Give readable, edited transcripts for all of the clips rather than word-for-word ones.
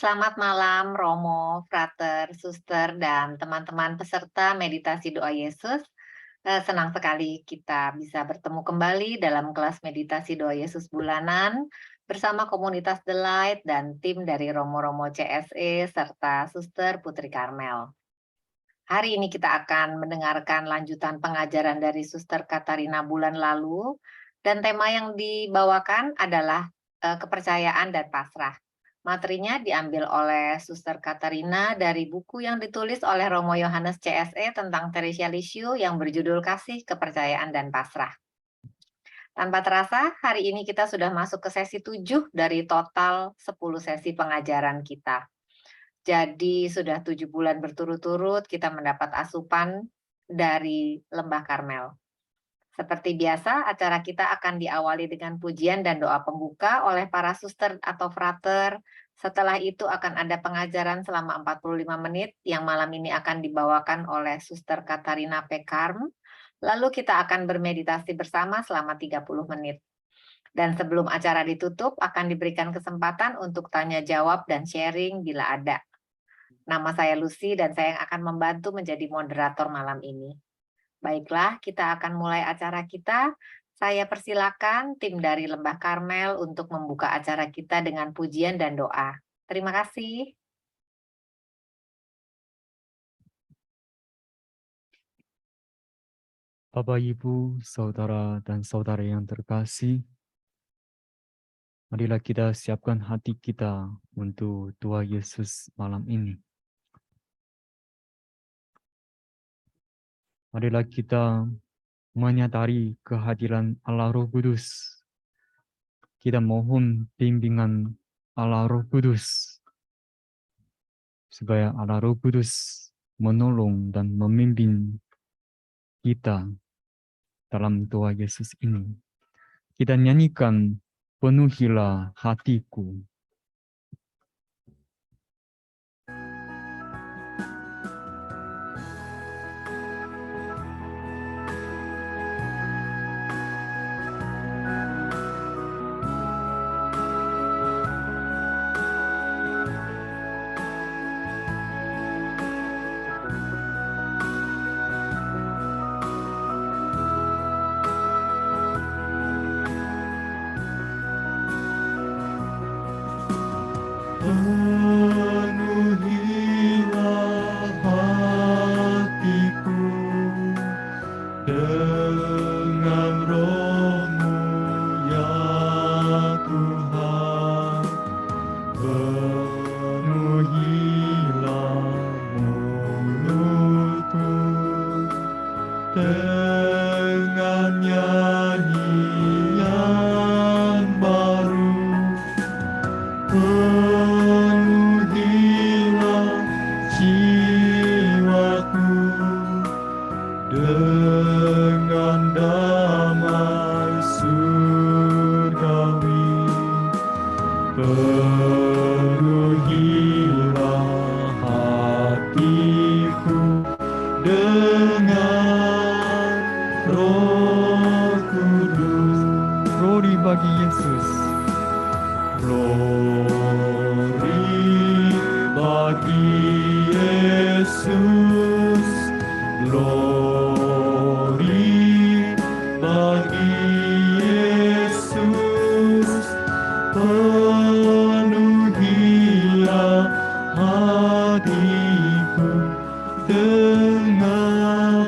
Selamat malam Romo, Frater, Suster, dan teman-teman peserta meditasi doa Yesus. Senang sekali kita bisa bertemu kembali dalam kelas meditasi doa Yesus bulanan bersama komunitas The Light dan tim dari Romo-Romo CSE serta Suster Putri Karmel. Hari ini kita akan mendengarkan lanjutan pengajaran dari Suster Katarina bulan lalu dan tema yang dibawakan adalah kepercayaan dan pasrah. Materinya diambil oleh Suster Katarina dari buku yang ditulis oleh Romo Yohanes CSE tentang Theresia Lisieux yang berjudul Kasih, Kepercayaan, dan Pasrah. Tanpa terasa, hari ini kita sudah masuk ke sesi 7 dari total 10 sesi pengajaran kita. Jadi sudah 7 bulan berturut-turut kita mendapat asupan dari Lembah Karmel. Seperti biasa, acara kita akan diawali dengan pujian dan doa pembuka oleh para suster atau frater. Setelah itu akan ada pengajaran selama 45 menit yang malam ini akan dibawakan oleh Suster Katarina P. Karm. Lalu kita akan bermeditasi bersama selama 30 menit. Dan sebelum acara ditutup, akan diberikan kesempatan untuk tanya jawab dan sharing bila ada. Nama saya Lucy dan saya yang akan membantu menjadi moderator malam ini. Baiklah, kita akan mulai acara kita. Saya persilakan tim dari Lembah Karmel untuk membuka acara kita dengan pujian dan doa. Terima kasih. Bapak, Ibu, Saudara, dan Saudara yang terkasih, marilah kita siapkan hati kita untuk doa Yesus malam ini. Marilah kita menyadari kehadiran Allah Roh Kudus. Kita mohon bimbingan Allah Roh Kudus, supaya Allah Roh Kudus menolong dan memimpin kita dalam doa Yesus ini. Kita nyanyikan penuhilah hatiku. Penuhilah hatiku dengan Roh-Mu ya Tuhan. Penuhilah mulutku dengan nyanyian baru. Penuhilah jiwaku dengan damai surgawi. Penuhilah hatiku dengan Roh Kudus. Glory bagi Yesus. Glory bagi Yesus, glory bagi Yesus. Penuhilah hatiku dengan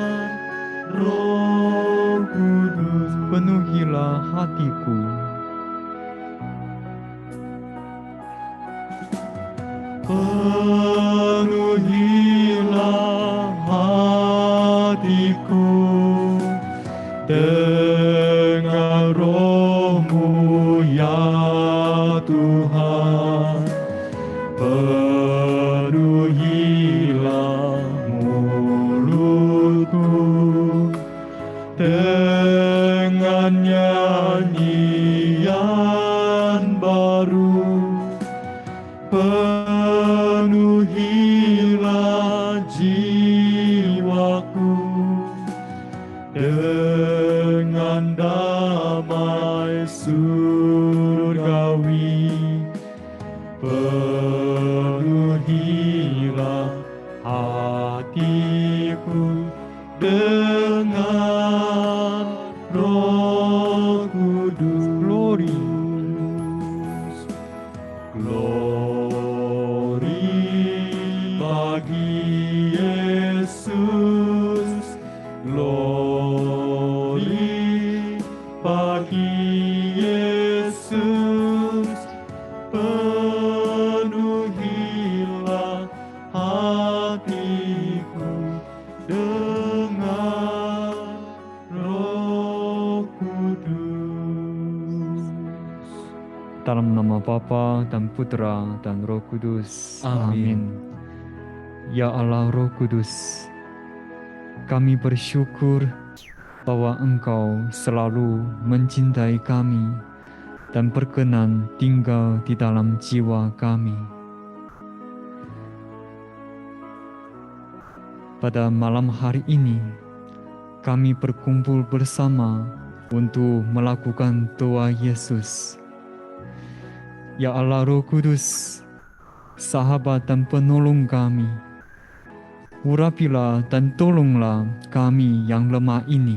Roh Kudus. Penuhilah hatiku. Penuhilah hatiku dengan Roh-Mu ya Tuhan. Penuhilah mulutku dengan nyanyian baru. Penuhilah jiwaku dengan damai surgawi. bagi Yesus, glory bagi Yesus, penuhilah hatiku dengan Roh Kudus. Dalam nama Bapa dan Putra dan Roh Kudus. Amin. Ya Allah Roh Kudus, kami bersyukur bahwa Engkau selalu mencintai kami dan berkenan tinggal di dalam jiwa kami. Pada malam hari ini, kami berkumpul bersama untuk melakukan doa Yesus. Ya Allah Roh Kudus, sahabat dan penolong kami, urapilah dan tolonglah kami yang lemah ini.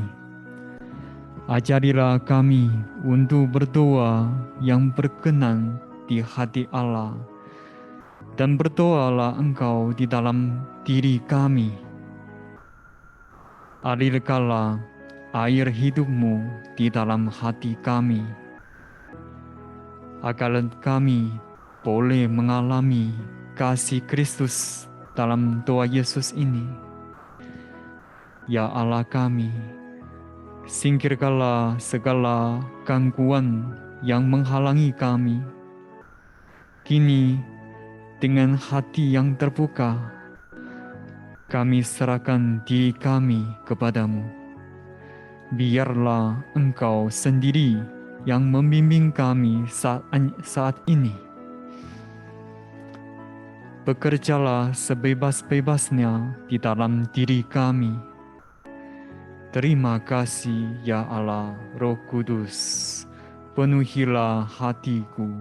Ajarilah kami untuk berdoa yang berkenan di hati Allah, dan berdoalah Engkau di dalam diri kami. Alirkanlah air hidup-Mu di dalam hati kami, agar kami boleh mengalami kasih Kristus dalam doa Yesus ini. Ya Allah kami, singkirkanlah segala gangguan yang menghalangi kami. Kini, dengan hati yang terbuka, kami serahkan diri kami kepadamu. Biarlah Engkau sendiri yang membimbing kami saat ini. Bekerjalah sebebas-bebasnya di dalam diri kami. Terima kasih ya Allah Roh Kudus, penuhilah hatiku.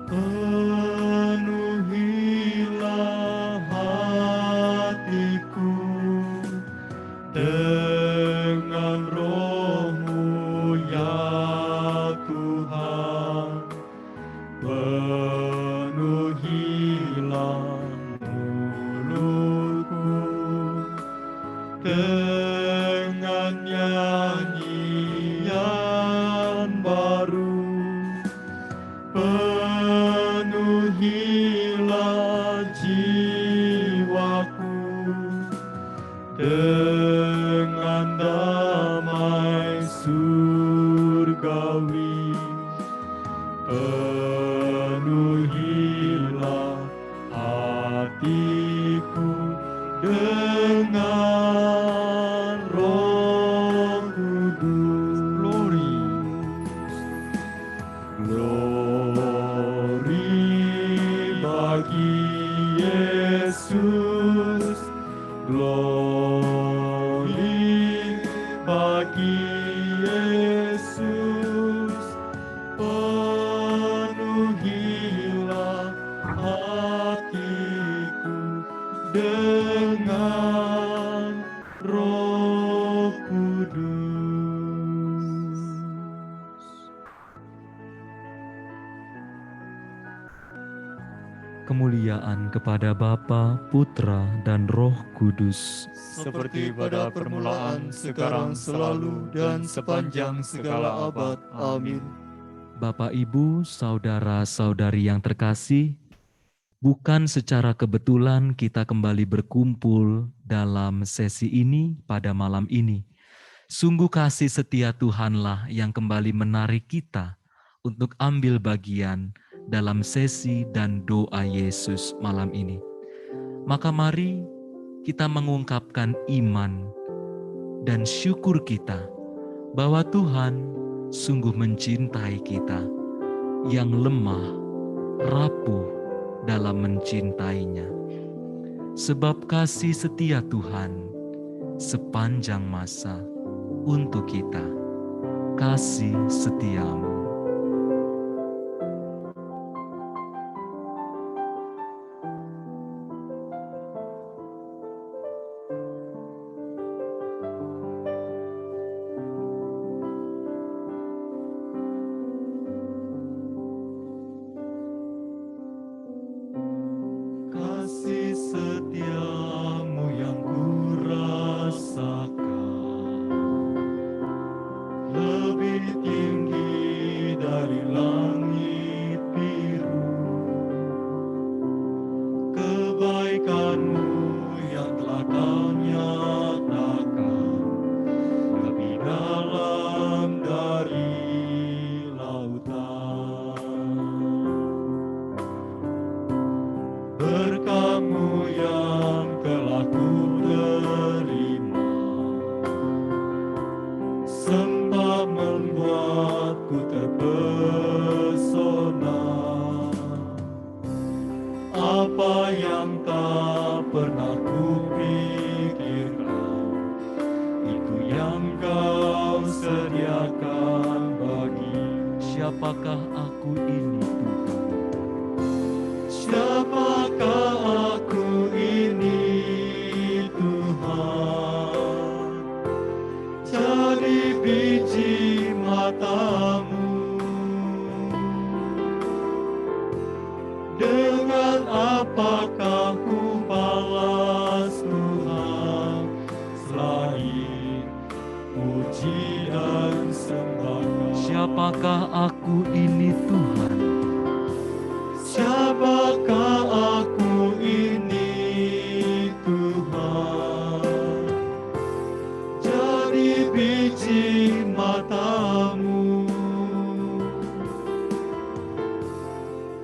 Penuhilah hatiku dengan Roh-Mu ya Tuhan. Penuhilah mulutku dengan nyanyian baru. Penuhilah jiwaku dengan damai surgawi. Penuhilah hatiku dengan Roh Kudus. Glory bagi Yesus, glory bagi Yesus, penuhilah hatiku dengan Roh Kudus. Kemuliaan kepada Bapa, Putra, dan Roh Kudus, seperti pada permulaan, sekarang, selalu, dan sepanjang segala abad. Amin. Bapak, Ibu, saudara-saudari yang terkasih, bukan secara kebetulan kita kembali berkumpul dalam sesi ini pada malam ini. Sungguh kasih setia Tuhanlah yang kembali menarik kita untuk ambil bagian dalam sesi dan doa Yesus malam ini. Maka mari kita mengungkapkan iman dan syukur kita bahwa Tuhan sungguh mencintai kita yang lemah, rapuh dalam mencintainya. Sebab kasih setia Tuhan sepanjang masa untuk kita. Kasih setiamu. setiamu yang ku rasakan, lebih tinggi dari langit biru. Kebaikanmu yang telah kau nyatakan, lebih dalam dari lautan. Berkat-Mu yang telah ku terima, sempat membuatku terpesona. Apa yang tak pernah kupikirkan, itu yang Kau sediakan bagi. Siapakah aku ini, Tuhan? Siapakah aku ini, Tuhan? Jadi biji mata-Mu. Dengan apakah ku balas, Tuhan, selain puji dan sembah Kau? Siapakah aku ini, Tuhan? Siapakah aku ini, Tuhan? Jadi biji mata-Mu.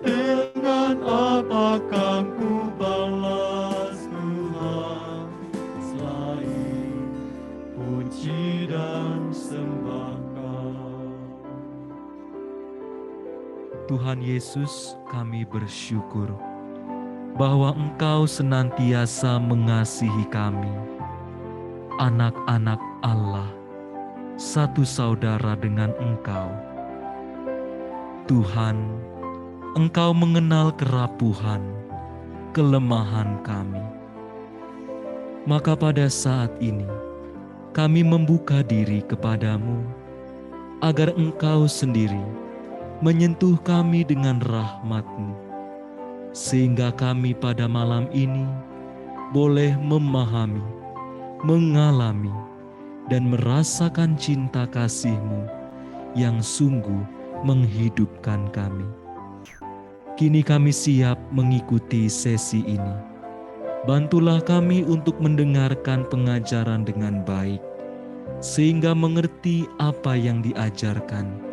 Dengan apakah ku balas, Tuhan, selain puji dan sembah Kau? Tuhan Yesus, kami bersyukur bahwa Engkau senantiasa mengasihi kami, anak-anak Allah, satu saudara dengan Engkau. Tuhan, Engkau mengenal kerapuhan, kelemahan kami. Maka pada saat ini, kami membuka diri kepadamu, agar Engkau sendiri menyentuh kami dengan rahmat-Mu, sehingga kami pada malam ini boleh memahami, mengalami, dan merasakan cinta kasih-Mu yang sungguh menghidupkan kami. Kini kami siap mengikuti sesi ini. Bantulah kami untuk mendengarkan pengajaran dengan baik, sehingga mengerti apa yang diajarkan.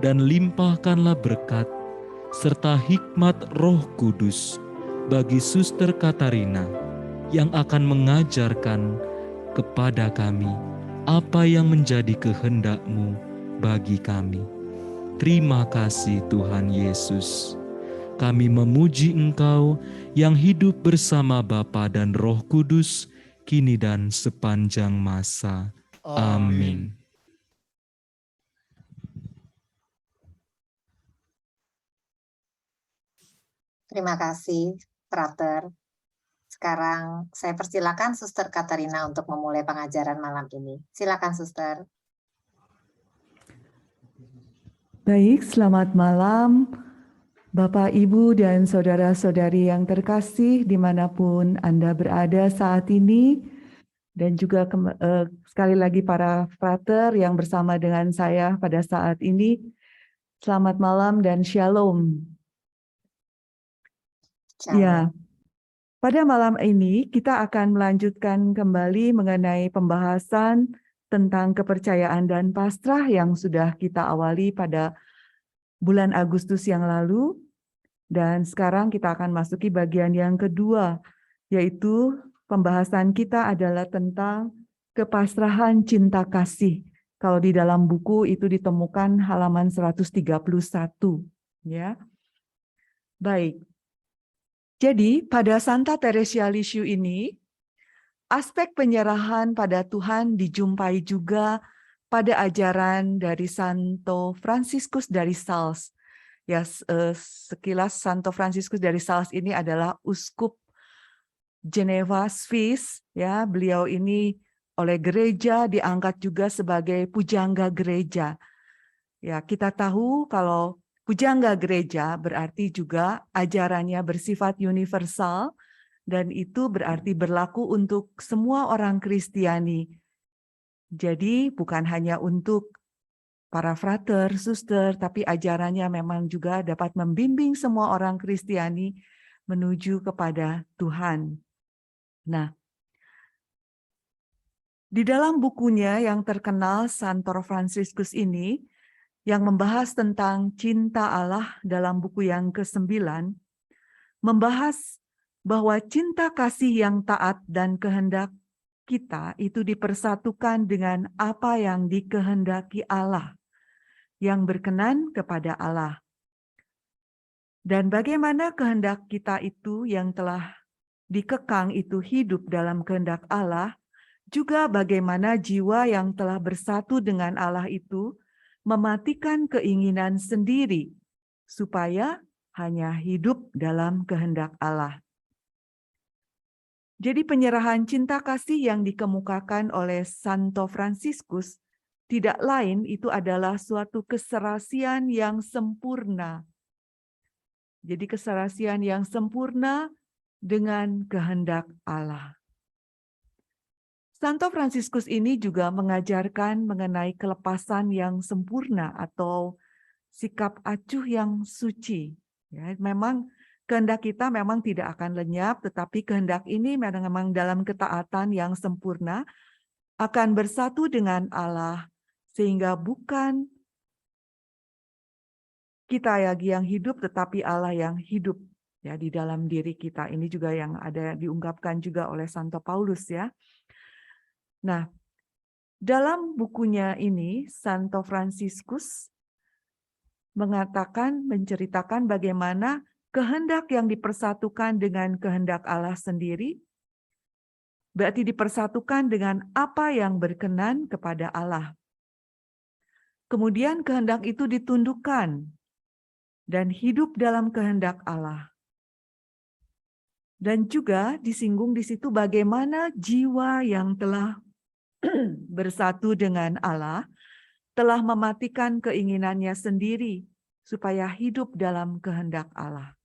Dan limpahkanlah berkat serta hikmat Roh Kudus bagi Suster Katarina yang akan mengajarkan kepada kami apa yang menjadi kehendak-Mu bagi kami. Terima kasih Tuhan Yesus. Kami memuji Engkau yang hidup bersama Bapa dan Roh Kudus, kini dan sepanjang masa. Amin. Terima kasih, Frater. Sekarang saya persilakan Suster Katarina untuk memulai pengajaran malam ini. Silakan, Suster. Baik, selamat malam Bapak, Ibu, dan saudara-saudari yang terkasih dimanapun Anda berada saat ini. Dan juga sekali lagi para frater yang bersama dengan saya pada saat ini. Selamat malam dan shalom. Ya, pada malam ini kita akan melanjutkan kembali mengenai pembahasan tentang kepercayaan dan pasrah yang sudah kita awali pada bulan Agustus yang lalu. Dan sekarang kita akan masuki bagian yang kedua, yaitu pembahasan kita adalah tentang kepasrahan cinta kasih. Kalau di dalam buku itu ditemukan halaman 131. Ya. Baik. Jadi pada Santa Teresia Lisieux ini, aspek penyerahan pada Tuhan dijumpai juga pada ajaran dari Santo Fransiskus dari Sales. Ya, sekilas Santo Fransiskus dari Sales ini adalah uskup Geneva, Swiss. Ya, beliau ini oleh gereja diangkat juga sebagai pujangga gereja. Ya, kita tahu kalau pujangga gereja berarti juga ajarannya bersifat universal dan itu berarti berlaku untuk semua orang Kristiani. Jadi bukan hanya untuk para frater, suster, tapi ajarannya memang juga dapat membimbing semua orang Kristiani menuju kepada Tuhan. Nah, di dalam bukunya yang terkenal Santo Fransiskus ini, yang membahas tentang cinta Allah dalam buku yang ke-9, membahas bahwa cinta kasih yang taat dan kehendak kita itu dipersatukan dengan apa yang dikehendaki Allah, yang berkenan kepada Allah. Dan bagaimana kehendak kita itu yang telah dikekang itu hidup dalam kehendak Allah, juga bagaimana jiwa yang telah bersatu dengan Allah itu mematikan keinginan sendiri, supaya hanya hidup dalam kehendak Allah. Jadi penyerahan cinta kasih yang dikemukakan oleh Santo Fransiskus tidak lain itu adalah suatu keserasian yang sempurna. Jadi keserasian yang sempurna dengan kehendak Allah. Santo Fransiskus ini juga mengajarkan mengenai kelepasan yang sempurna atau sikap acuh yang suci. Ya, memang kehendak kita memang tidak akan lenyap, tetapi kehendak ini memang dalam ketaatan yang sempurna akan bersatu dengan Allah, sehingga bukan kita lagi yang hidup, tetapi Allah yang hidup ya di dalam diri kita. Ini juga yang ada diungkapkan juga oleh Santo Paulus ya. Nah, dalam bukunya ini Santo Fransiskus menceritakan bagaimana kehendak yang dipersatukan dengan kehendak Allah sendiri, berarti dipersatukan dengan apa yang berkenan kepada Allah. Kemudian kehendak itu ditundukkan dan hidup dalam kehendak Allah. Dan juga disinggung di situ bagaimana jiwa yang telah bersatu dengan Allah telah mematikan keinginannya sendiri supaya hidup dalam kehendak Allah.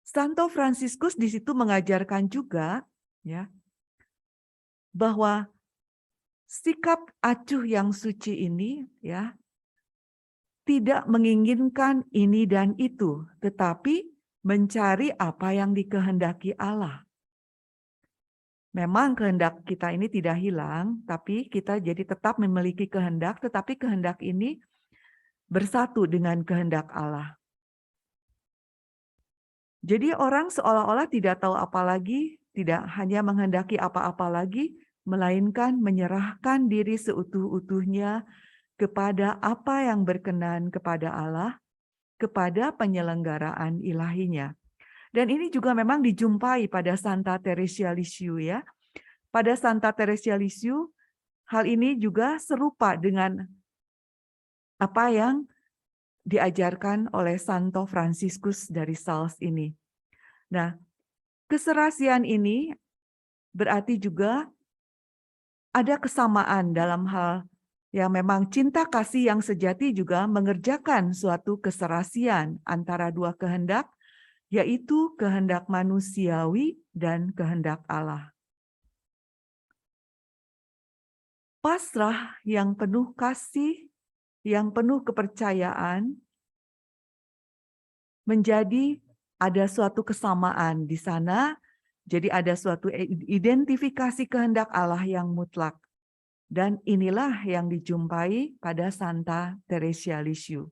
Santo Fransiskus di situ mengajarkan juga ya bahwa sikap acuh yang suci ini ya tidak menginginkan ini dan itu, tetapi mencari apa yang dikehendaki Allah. Memang kehendak kita ini tidak hilang, tapi kita jadi tetap memiliki kehendak, tetapi kehendak ini bersatu dengan kehendak Allah. Jadi orang seolah-olah tidak tahu apa lagi, tidak hanya menghendaki apa-apa lagi, melainkan menyerahkan diri seutuh-utuhnya kepada apa yang berkenan kepada Allah, kepada penyelenggaraan ilahinya. Dan ini juga memang dijumpai pada Santa Teresia Lisieux ya. Pada Santa Teresia Lisieux, hal ini juga serupa dengan apa yang diajarkan oleh Santo Fransiskus dari Sales ini. Nah, keserasian ini berarti juga ada kesamaan dalam hal yang memang cinta kasih yang sejati juga mengerjakan suatu keserasian antara dua kehendak, yaitu kehendak manusiawi dan kehendak Allah. Pasrah yang penuh kasih, yang penuh kepercayaan, menjadi ada suatu kesamaan di sana, jadi ada suatu identifikasi kehendak Allah yang mutlak. Dan inilah yang dijumpai pada Santa Teresia Lisieux.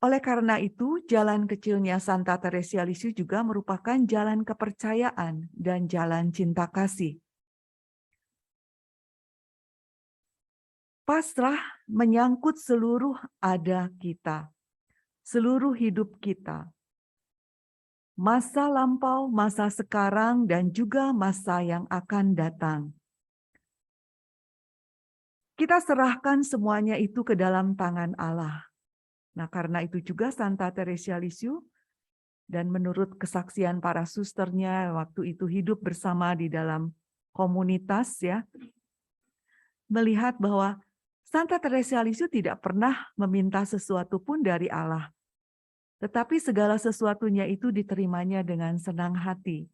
Oleh karena itu, jalan kecilnya Santa Teresia Lisieux juga merupakan jalan kepercayaan dan jalan cinta kasih. Pasrah menyangkut seluruh ada kita, seluruh hidup kita. Masa lampau, masa sekarang, dan juga masa yang akan datang. Kita serahkan semuanya itu ke dalam tangan Allah. Nah, karena itu juga Santa Teresia Lisieux, dan menurut kesaksian para susternya waktu itu hidup bersama di dalam komunitas ya, melihat bahwa Santa Teresa Lisieux tidak pernah meminta sesuatu pun dari Allah, tetapi segala sesuatunya itu diterimanya dengan senang hati.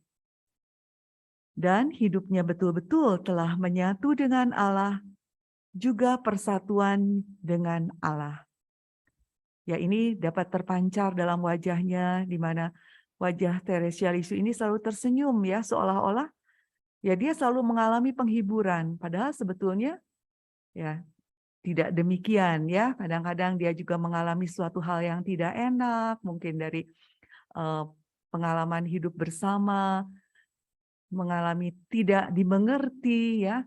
Dan hidupnya betul-betul telah menyatu dengan Allah, juga persatuan dengan Allah. Ya, ini dapat terpancar dalam wajahnya, di mana wajah Teresa Lisieux ini selalu tersenyum, ya, seolah-olah ya dia selalu mengalami penghiburan, padahal sebetulnya ya tidak demikian, ya. Kadang-kadang dia juga mengalami suatu hal yang tidak enak, mungkin dari pengalaman hidup bersama, mengalami tidak dimengerti, ya.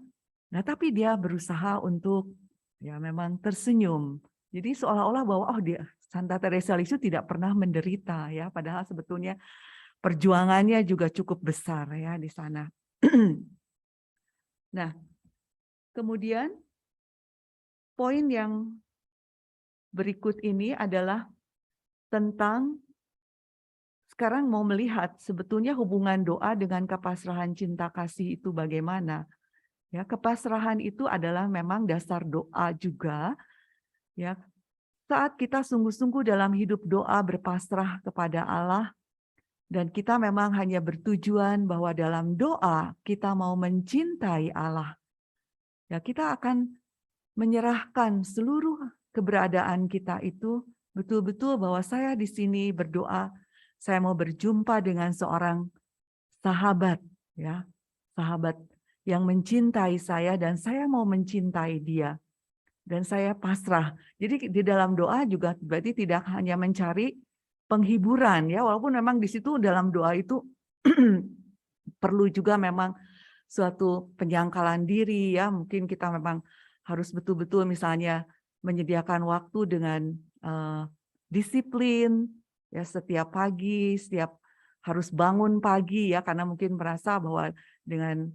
Nah, tapi dia berusaha untuk ya memang tersenyum. Jadi seolah-olah bahwa dia Santa Teresa Lisieux tidak pernah menderita, ya, padahal sebetulnya perjuangannya juga cukup besar, ya, di sana. Nah, kemudian poin yang berikut ini adalah tentang sekarang mau melihat sebetulnya hubungan doa dengan kepasrahan cinta kasih itu bagaimana. Ya, kepasrahan itu adalah memang dasar doa juga. Ya, saat kita sungguh-sungguh dalam hidup doa berpasrah kepada Allah, dan kita memang hanya bertujuan bahwa dalam doa kita mau mencintai Allah. Ya, kita akan menyerahkan seluruh keberadaan kita itu betul-betul bahwa saya di sini berdoa, saya mau berjumpa dengan seorang sahabat, ya, sahabat yang mencintai saya dan saya mau mencintai dia. Dan saya pasrah. Jadi di dalam doa juga berarti tidak hanya mencari penghiburan, ya, walaupun memang di situ dalam doa itu perlu juga memang suatu penyangkalan diri, ya. Mungkin kita memang harus betul-betul misalnya menyediakan waktu dengan disiplin, ya, setiap pagi, setiap harus bangun pagi, ya, karena mungkin merasa bahwa dengan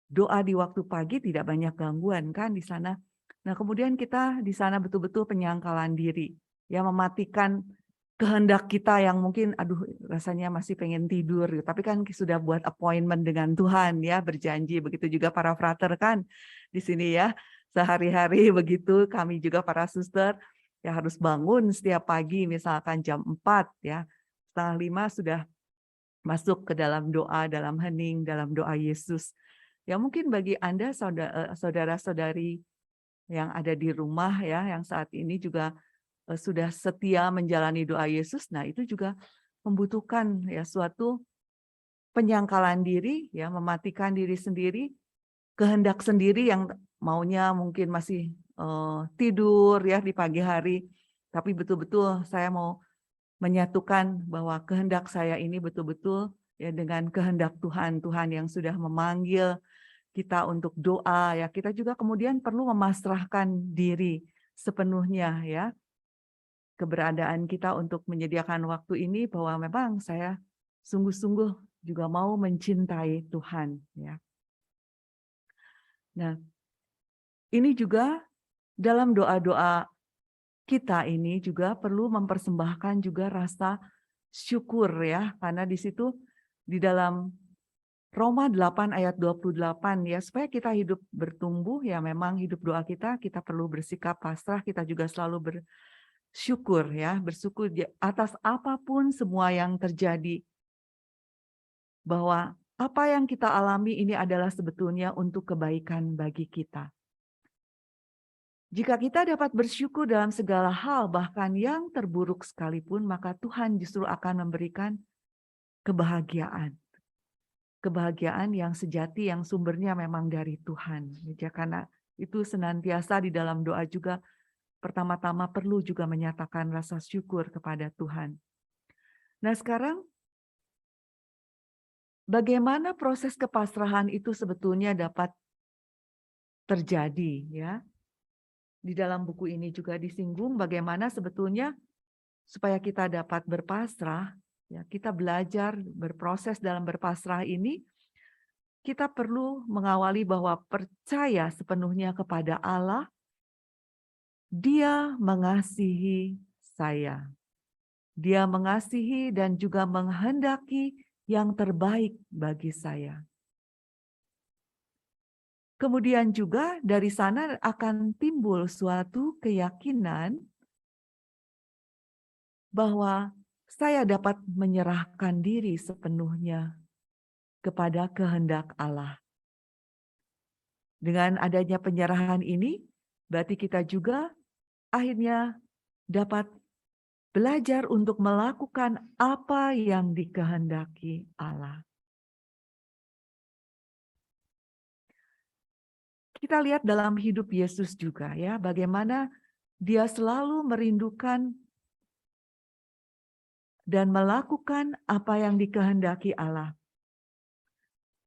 doa di waktu pagi tidak banyak gangguan kan di sana. Nah, kemudian kita di sana betul-betul penyangkalan diri, ya, mematikan kehendak kita yang mungkin rasanya masih pengen tidur, tapi kan sudah buat appointment dengan Tuhan, ya, berjanji. Begitu juga para frater kan di sini, ya, sehari-hari begitu kami juga para suster ya harus bangun setiap pagi misalkan jam 4, ya, 4:30 sudah masuk ke dalam doa, dalam hening, dalam doa Yesus. Ya, mungkin bagi Anda saudara-saudari yang ada di rumah, ya, yang saat ini juga sudah setia menjalani doa Yesus, nah itu juga membutuhkan ya suatu penyangkalan diri, ya, mematikan diri sendiri, kehendak sendiri yang maunya mungkin masih tidur, ya, di pagi hari, tapi betul-betul saya mau menyatukan bahwa kehendak saya ini betul-betul ya dengan kehendak Tuhan, Tuhan yang sudah memanggil kita untuk doa, ya. Kita juga kemudian perlu memasrahkan diri sepenuhnya, ya, keberadaan kita untuk menyediakan waktu ini bahwa memang saya sungguh-sungguh juga mau mencintai Tuhan, ya. Nah, ini juga dalam doa-doa kita ini juga perlu mempersembahkan juga rasa syukur, ya, karena di situ di dalam Roma 8 ayat 28, ya, supaya kita hidup bertumbuh, ya, memang hidup doa kita perlu bersikap pasrah, kita juga selalu bersyukur, ya, bersyukur atas apapun semua yang terjadi. Bahwa apa yang kita alami ini adalah sebetulnya untuk kebaikan bagi kita. Jika kita dapat bersyukur dalam segala hal, bahkan yang terburuk sekalipun, maka Tuhan justru akan memberikan kebahagiaan. Kebahagiaan yang sejati, yang sumbernya memang dari Tuhan. Ya, karena itu senantiasa di dalam doa juga pertama-tama perlu juga menyatakan rasa syukur kepada Tuhan. Nah, sekarang bagaimana proses kepasrahan itu sebetulnya dapat terjadi, ya? Di dalam buku ini juga disinggung bagaimana sebetulnya supaya kita dapat berpasrah, ya, kita belajar berproses dalam berpasrah ini, kita perlu mengawali bahwa percaya sepenuhnya kepada Allah, Dia mengasihi saya. Dia mengasihi dan juga menghendaki yang terbaik bagi saya. Kemudian juga dari sana akan timbul suatu keyakinan bahwa saya dapat menyerahkan diri sepenuhnya kepada kehendak Allah. Dengan adanya penyerahan ini, berarti kita juga akhirnya dapat belajar untuk melakukan apa yang dikehendaki Allah. Kita lihat dalam hidup Yesus juga ya, bagaimana dia selalu merindukan dan melakukan apa yang dikehendaki Allah.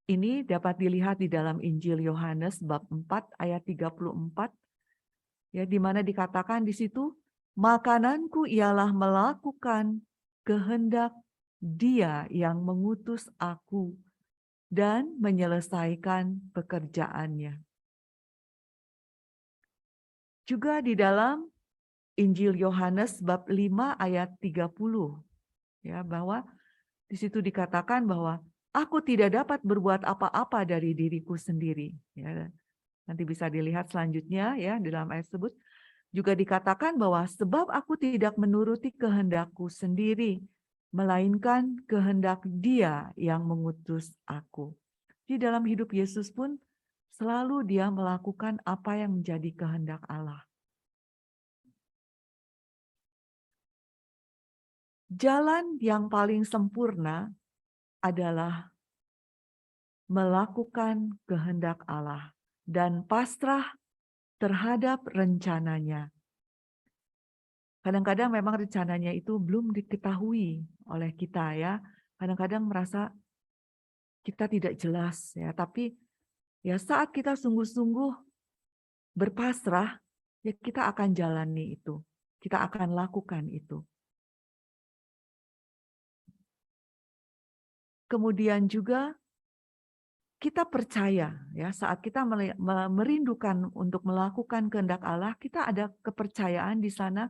Ini dapat dilihat di dalam Injil Yohanes bab 4 ayat 34, ya, di mana dikatakan di situ, makananku ialah melakukan kehendak Dia yang mengutus aku dan menyelesaikan pekerjaannya. Juga di dalam Injil Yohanes bab 5 ayat 30, ya, bahwa di situ dikatakan bahwa aku tidak dapat berbuat apa-apa dari diriku sendiri. Ya, nanti bisa dilihat selanjutnya ya di dalam ayat tersebut. Juga dikatakan bahwa sebab aku tidak menuruti kehendakku sendiri, melainkan kehendak Dia yang mengutus aku. Di dalam hidup Yesus pun selalu dia melakukan apa yang menjadi kehendak Allah. Jalan yang paling sempurna adalah melakukan kehendak Allah dan pasrah terhadap rencananya. Kadang-kadang memang rencananya itu belum diketahui oleh kita ya. Kadang-kadang merasa kita tidak jelas ya, tapi ya saat kita sungguh-sungguh berpasrah, ya kita akan jalani itu. Kita akan lakukan itu. Kemudian juga kita percaya ya, saat kita merindukan untuk melakukan kehendak Allah, kita ada kepercayaan di sana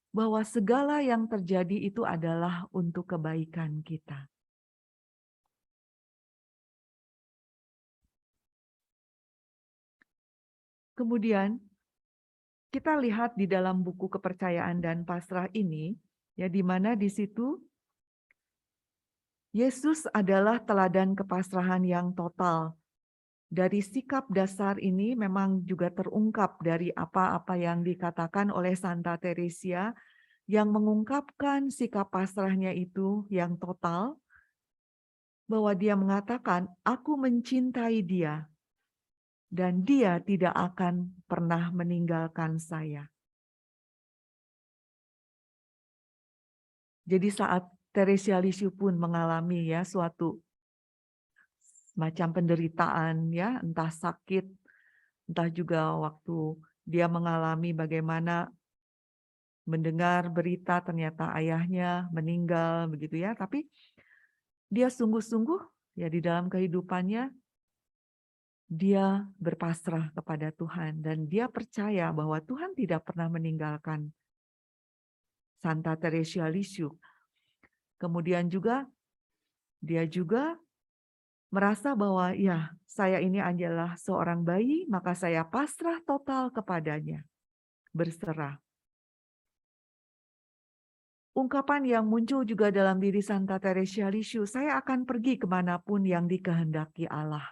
bahwa segala yang terjadi itu adalah untuk kebaikan kita. Kemudian kita lihat di dalam buku kepercayaan dan pasrah ini, ya, di mana di situ Yesus adalah teladan kepasrahan yang total. Dari sikap dasar ini memang juga terungkap dari apa-apa yang dikatakan oleh Santa Teresia yang mengungkapkan sikap pasrahnya itu yang total, bahwa dia mengatakan, aku mencintai dia dan dia tidak akan pernah meninggalkan saya. Jadi saat Teresia Lisieux pun mengalami ya suatu macam penderitaan ya, entah sakit, entah juga waktu dia mengalami bagaimana mendengar berita ternyata ayahnya meninggal begitu ya, tapi dia sungguh-sungguh ya di dalam kehidupannya dia berpasrah kepada Tuhan dan dia percaya bahwa Tuhan tidak pernah meninggalkan Santa Teresia Lisieux. Kemudian juga dia juga merasa bahwa ya saya ini adalah seorang bayi, maka saya pasrah total kepadanya, berserah. Ungkapan yang muncul juga dalam diri Santa Teresia Lisieux, saya akan pergi kemanapun yang dikehendaki Allah.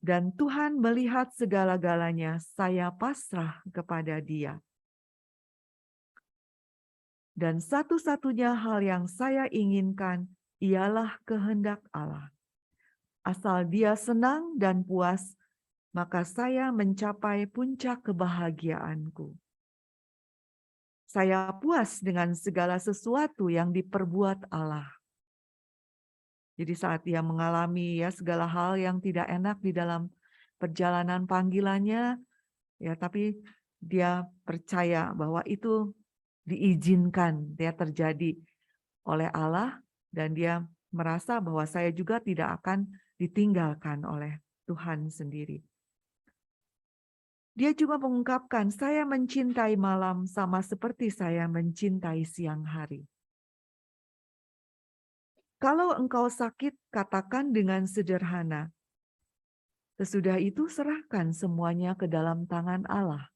Dan Tuhan melihat segala-galanya, saya pasrah kepada Dia. Dan satu-satunya hal yang saya inginkan ialah kehendak Allah. Asal Dia senang dan puas, maka saya mencapai puncak kebahagiaanku. Saya puas dengan segala sesuatu yang diperbuat Allah. Jadi saat dia mengalami ya segala hal yang tidak enak di dalam perjalanan panggilannya, ya tapi dia percaya bahwa itu diizinkan dia terjadi oleh Allah dan dia merasa bahwa saya juga tidak akan ditinggalkan oleh Tuhan sendiri. Dia juga mengungkapkan, saya mencintai malam sama seperti saya mencintai siang hari. Kalau engkau sakit, katakan dengan sederhana. Sesudah itu serahkan semuanya ke dalam tangan Allah.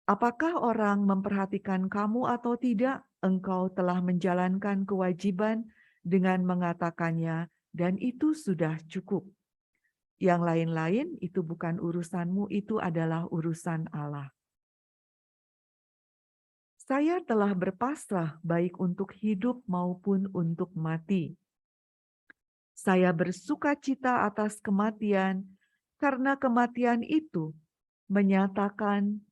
Apakah orang memperhatikan kamu atau tidak? Engkau telah menjalankan kewajiban dengan mengatakannya, dan itu sudah cukup. Yang lain-lain itu bukan urusanmu, itu adalah urusan Allah. Saya telah berpasrah baik untuk hidup maupun untuk mati. Saya bersuka cita atas kematian, karena kematian itu menyatakan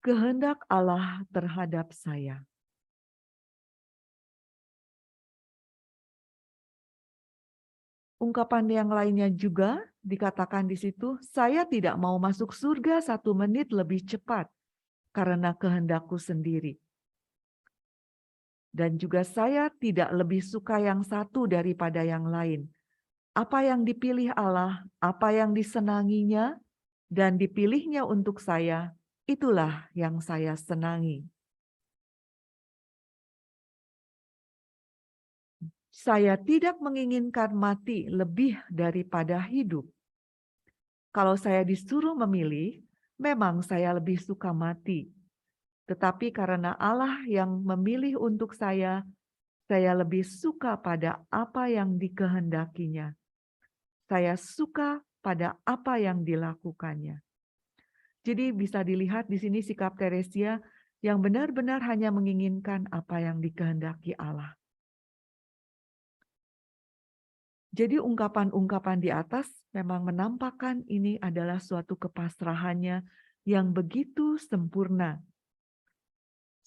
kehendak Allah terhadap saya. Ungkapan yang lainnya juga dikatakan di situ, saya tidak mau masuk surga 1 menit lebih cepat karena kehendakku sendiri. Dan juga saya tidak lebih suka yang satu daripada yang lain. Apa yang dipilih Allah, apa yang disenanginya, dan dipilihnya untuk saya, itulah yang saya senangi. Saya tidak menginginkan mati lebih daripada hidup. Kalau saya disuruh memilih, memang saya lebih suka mati. Tetapi karena Allah yang memilih untuk saya lebih suka pada apa yang dikehendakinya. Saya suka pada apa yang dilakukannya. Jadi bisa dilihat di sini sikap Teresia yang benar-benar hanya menginginkan apa yang dikehendaki Allah. Jadi ungkapan-ungkapan di atas memang menampakkan ini adalah suatu kepasrahannya yang begitu sempurna.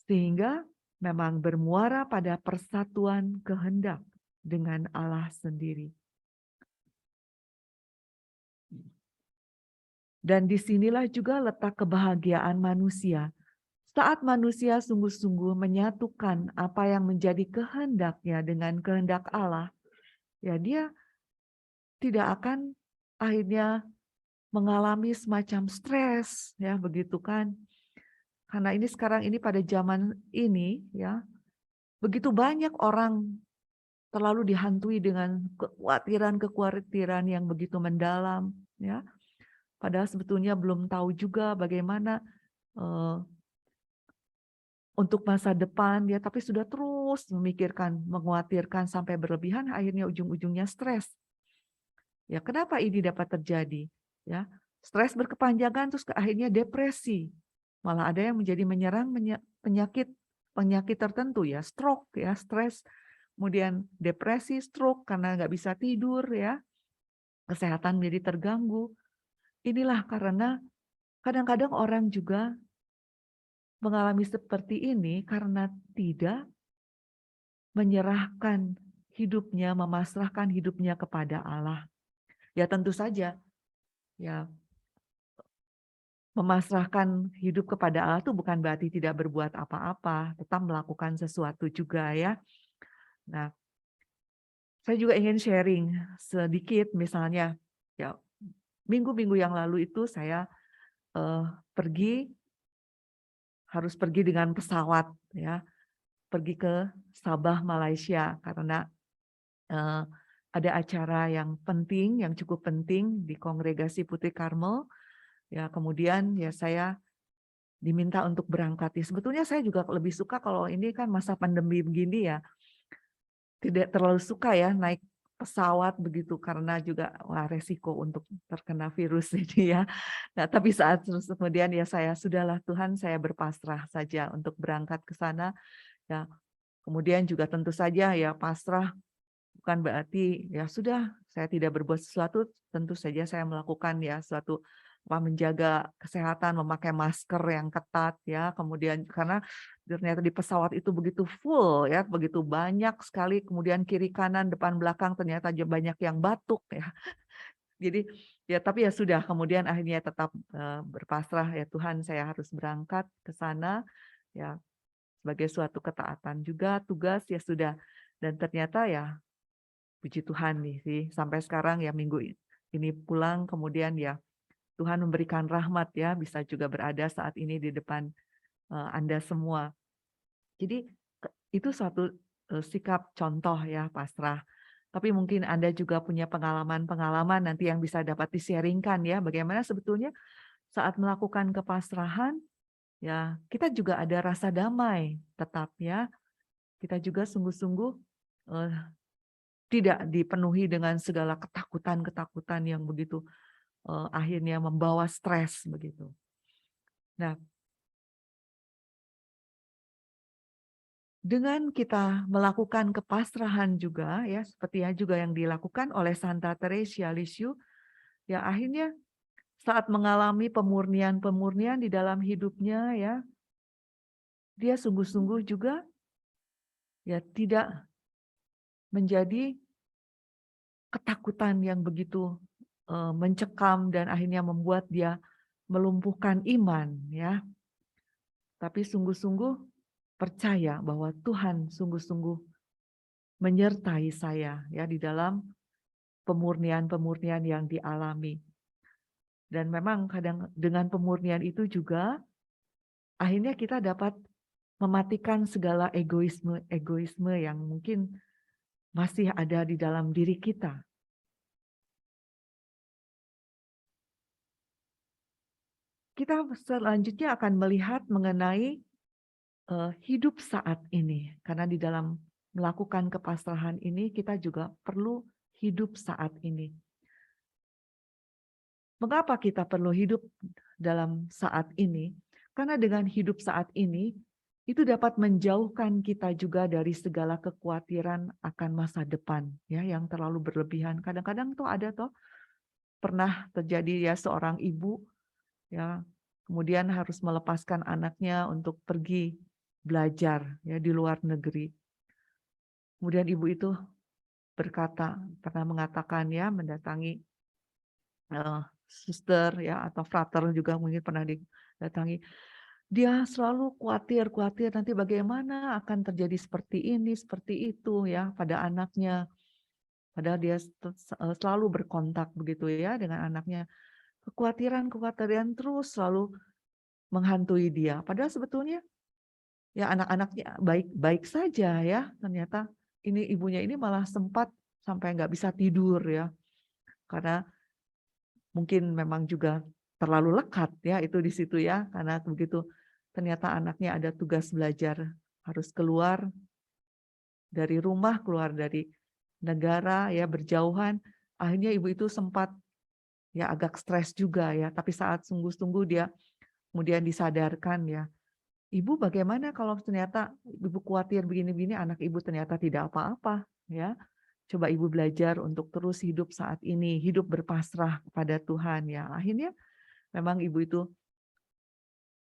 Sehingga memang bermuara pada persatuan kehendak dengan Allah sendiri. Dan disinilah juga letak kebahagiaan manusia. Saat manusia sungguh-sungguh menyatukan apa yang menjadi kehendaknya dengan kehendak Allah, ya dia tidak akan akhirnya mengalami semacam stres, ya begitu kan? Karena ini sekarang ini pada zaman ini, ya begitu banyak orang terlalu dihantui dengan kekhawatiran yang begitu mendalam, ya. Padahal sebetulnya belum tahu juga bagaimana untuk masa depan, ya, tapi sudah terus memikirkan, mengkhawatirkan sampai berlebihan, akhirnya ujung-ujungnya stres. Ya, kenapa ini dapat terjadi? Ya, stres berkepanjangan terus akhirnya depresi. Malah ada yang menjadi menyerang penyakit tertentu ya, stroke ya, stres, kemudian depresi, stroke karena nggak bisa tidur ya, kesehatan menjadi terganggu. Inilah karena kadang-kadang orang juga mengalami seperti ini karena tidak menyerahkan hidupnya, memasrahkan hidupnya kepada Allah. Ya tentu saja, ya memasrahkan hidup kepada Allah itu bukan berarti tidak berbuat apa-apa, tetap melakukan sesuatu juga ya. Nah, saya juga ingin sharing sedikit misalnya, ya minggu-minggu yang lalu itu saya harus pergi dengan pesawat ya, pergi ke Sabah, Malaysia karena ada acara yang penting, yang cukup penting di Kongregasi Putri Karmel. Ya, kemudian ya saya diminta untuk berangkat. Ya, sebetulnya saya juga lebih suka kalau ini kan masa pandemi begini ya, tidak terlalu suka ya naik pesawat begitu karena juga resiko untuk terkena virus ini ya. Nah, tapi saat terus kemudian ya saya sudahlah Tuhan, saya berpasrah saja untuk berangkat ke sana. Ya, kemudian juga tentu saja ya pasrah bukan berarti ya sudah saya tidak berbuat sesuatu, tentu saja saya melakukan ya suatu menjaga kesehatan, memakai masker yang ketat ya, kemudian karena ternyata di pesawat itu begitu full ya, begitu banyak sekali, kemudian kiri kanan depan belakang ternyata banyak yang batuk ya. Jadi ya tapi ya sudah, kemudian akhirnya tetap berpasrah ya Tuhan, saya harus berangkat ke sana ya sebagai suatu ketaatan juga tugas ya sudah, dan ternyata ya puji Tuhan nih sih, sampai sekarang ya minggu ini pulang, kemudian ya Tuhan memberikan rahmat ya, bisa juga berada saat ini di depan Anda semua. Jadi Itu suatu sikap contoh ya pasrah. Tapi mungkin Anda juga punya pengalaman-pengalaman nanti yang bisa dapat di-sharing-kan ya, bagaimana sebetulnya saat melakukan kepasrahan, ya kita juga ada rasa damai tetap ya. Kita juga sungguh-sungguh eh, tidak dipenuhi dengan segala ketakutan-ketakutan yang begitu akhirnya membawa stres begitu. Nah, dengan kita melakukan kepasrahan juga ya, seperti juga yang dilakukan oleh Santa Teresia Lisieux, ya akhirnya saat mengalami pemurnian-pemurnian di dalam hidupnya ya, dia sungguh-sungguh juga ya tidak menjadi ketakutan yang begitu mencekam dan akhirnya membuat dia melumpuhkan iman ya. Tapi sungguh-sungguh percaya bahwa Tuhan sungguh-sungguh menyertai saya ya di dalam pemurnian-pemurnian yang dialami. Dan memang kadang dengan pemurnian itu juga akhirnya kita dapat mematikan segala egoisme yang mungkin masih ada di dalam diri kita. Kita selanjutnya akan melihat mengenai hidup saat ini. Karena di dalam melakukan kepasrahan ini kita juga perlu hidup saat ini. Mengapa kita perlu hidup dalam saat ini? Karena dengan hidup saat ini, itu dapat menjauhkan kita juga dari segala kekhawatiran akan masa depan ya yang terlalu berlebihan. Kadang-kadang tuh ada pernah terjadi ya seorang ibu ya kemudian harus melepaskan anaknya untuk pergi belajar ya di luar negeri. Kemudian ibu itu pernah mengatakan ya mendatangi suster ya atau frater juga mungkin pernah didatangi. Dia selalu khawatir nanti bagaimana akan terjadi seperti ini, seperti itu ya pada anaknya. Padahal dia selalu berkontak begitu ya dengan anaknya. Kekhawatiran terus selalu menghantui dia. Padahal sebetulnya ya anak-anaknya baik-baik saja ya. Ternyata ini ibunya ini malah sempat sampai nggak bisa tidur ya. Karena mungkin memang juga terlalu lekat ya itu di situ ya. Karena begitu ternyata anaknya ada tugas belajar, harus keluar dari rumah, keluar dari negara ya berjauhan. Akhirnya ibu itu sempat ya agak stres juga ya. Tapi saat sungguh-sungguh dia kemudian disadarkan ya, ibu bagaimana kalau ternyata ibu khawatir begini-begini, anak ibu ternyata tidak apa-apa ya. Coba ibu belajar untuk terus hidup saat ini, hidup berpasrah kepada Tuhan ya. Akhirnya memang ibu itu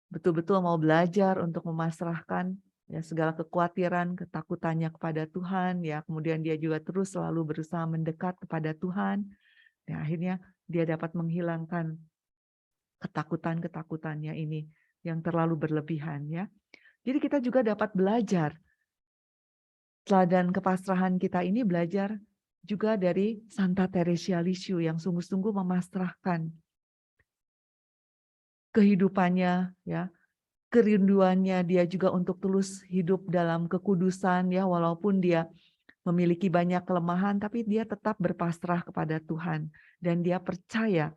betul-betul mau belajar untuk memasrahkan ya segala kekhawatiran, ketakutannya kepada Tuhan ya. Kemudian dia juga terus selalu berusaha mendekat kepada Tuhan. Ya, akhirnya dia dapat menghilangkan ketakutan-ketakutannya ini yang terlalu berlebihan ya. Jadi kita juga dapat belajar teladan kepasrahan kita ini belajar juga dari Santa Teresia Lisieux yang sungguh-sungguh memasrahkan kehidupannya ya, kerinduannya dia juga untuk terus hidup dalam kekudusan ya, walaupun dia memiliki banyak kelemahan tapi dia tetap berpasrah kepada Tuhan dan dia percaya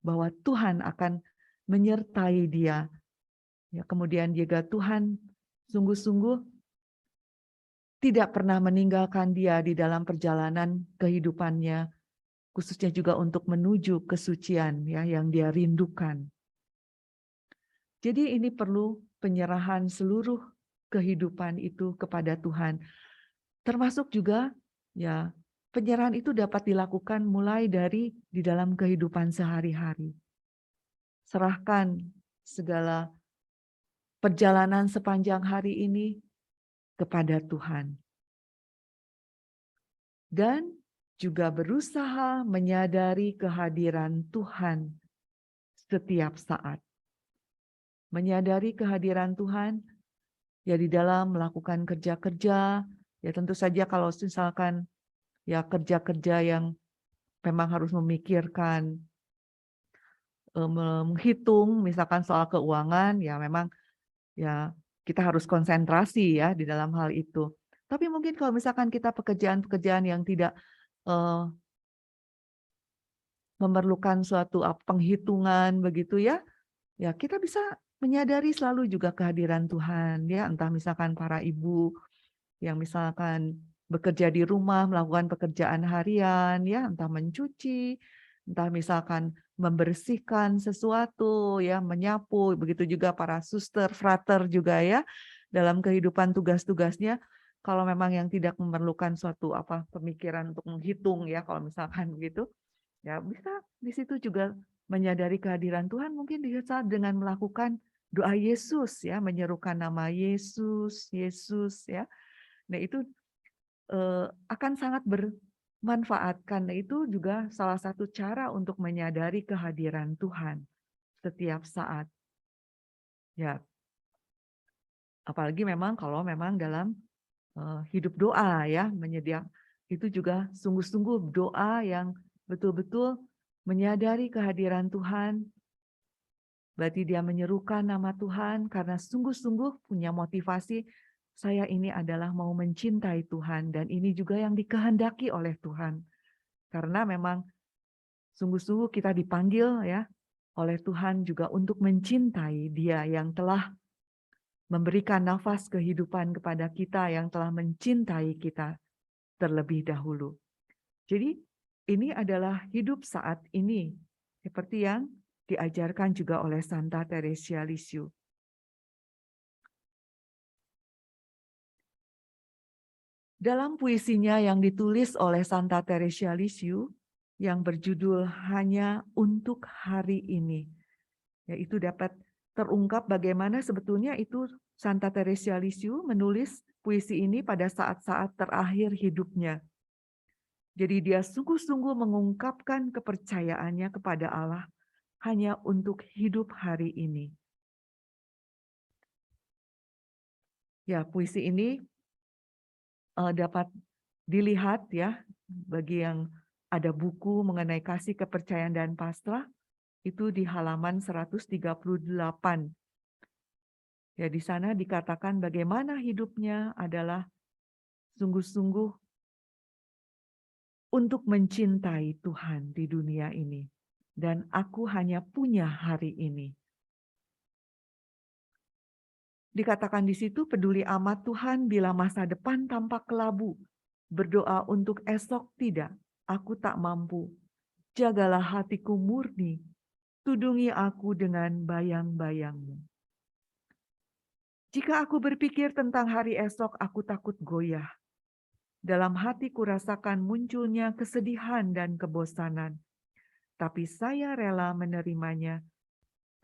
bahwa Tuhan akan menyertai dia. Ya, kemudian juga Tuhan sungguh-sungguh tidak pernah meninggalkan dia di dalam perjalanan kehidupannya, khususnya juga untuk menuju kesucian ya yang dia rindukan. Jadi ini perlu penyerahan seluruh kehidupan itu kepada Tuhan. Termasuk juga ya penyerahan itu dapat dilakukan mulai dari di dalam kehidupan sehari-hari. Serahkan segala perjalanan sepanjang hari ini kepada Tuhan. Dan juga berusaha menyadari kehadiran Tuhan setiap saat. Menyadari kehadiran Tuhan ya di dalam melakukan kerja-kerja, ya tentu saja kalau misalkan ya kerja-kerja yang memang harus memikirkan, menghitung misalkan soal keuangan, ya memang ya kita harus konsentrasi ya di dalam hal itu. Tapi mungkin kalau misalkan kita pekerjaan-pekerjaan yang tidak memerlukan suatu penghitungan begitu ya, ya kita bisa menyadari selalu juga kehadiran Tuhan ya, entah misalkan para ibu yang misalkan bekerja di rumah melakukan pekerjaan harian ya, entah mencuci, entah misalkan membersihkan sesuatu ya, menyapu, begitu juga para suster, frater juga ya dalam kehidupan tugas-tugasnya. Kalau memang yang tidak memerlukan suatu pemikiran untuk menghitung ya, kalau misalkan begitu ya bisa di situ juga menyadari kehadiran Tuhan, mungkin di saat dengan melakukan doa Yesus ya, menyerukan nama Yesus, Yesus ya. Nah itu akan sangat bermanfaat karena itu juga salah satu cara untuk menyadari kehadiran Tuhan setiap saat. Ya, apalagi memang kalau memang dalam hidup doa ya, menyediakan itu juga sungguh-sungguh doa yang betul-betul menyadari kehadiran Tuhan. Berarti dia menyerukan nama Tuhan karena sungguh-sungguh punya motivasi, saya ini adalah mau mencintai Tuhan dan ini juga yang dikehendaki oleh Tuhan. Karena memang sungguh-sungguh kita dipanggil ya oleh Tuhan juga untuk mencintai Dia yang telah memberikan nafas kehidupan kepada kita, yang telah mencintai kita terlebih dahulu. Jadi ini adalah hidup saat ini, seperti yang diajarkan juga oleh Santa Teresia Lisieux. Dalam puisinya yang ditulis oleh Santa Teresia Lisieux, yang berjudul Hanya Untuk Hari Ini, yaitu dapat terungkap bagaimana sebetulnya itu Santa Teresia Lisieux menulis puisi ini pada saat-saat terakhir hidupnya. Jadi dia sungguh-sungguh mengungkapkan kepercayaannya kepada Allah hanya untuk hidup hari ini. Ya, puisi ini dapat dilihat ya, bagi yang ada buku mengenai kasih, kepercayaan, dan pasrah, itu di halaman 138. Ya, di sana dikatakan bagaimana hidupnya adalah sungguh-sungguh untuk mencintai Tuhan di dunia ini. Dan aku hanya punya hari ini. Dikatakan di situ, peduli amat Tuhan bila masa depan tampak kelabu. Berdoa untuk esok tidak, aku tak mampu. Jagalah hatiku murni, tudungi aku dengan bayang-bayangmu. Jika aku berpikir tentang hari esok, aku takut goyah. Dalam hatiku rasakan munculnya kesedihan dan kebosanan. Tapi saya rela menerimanya.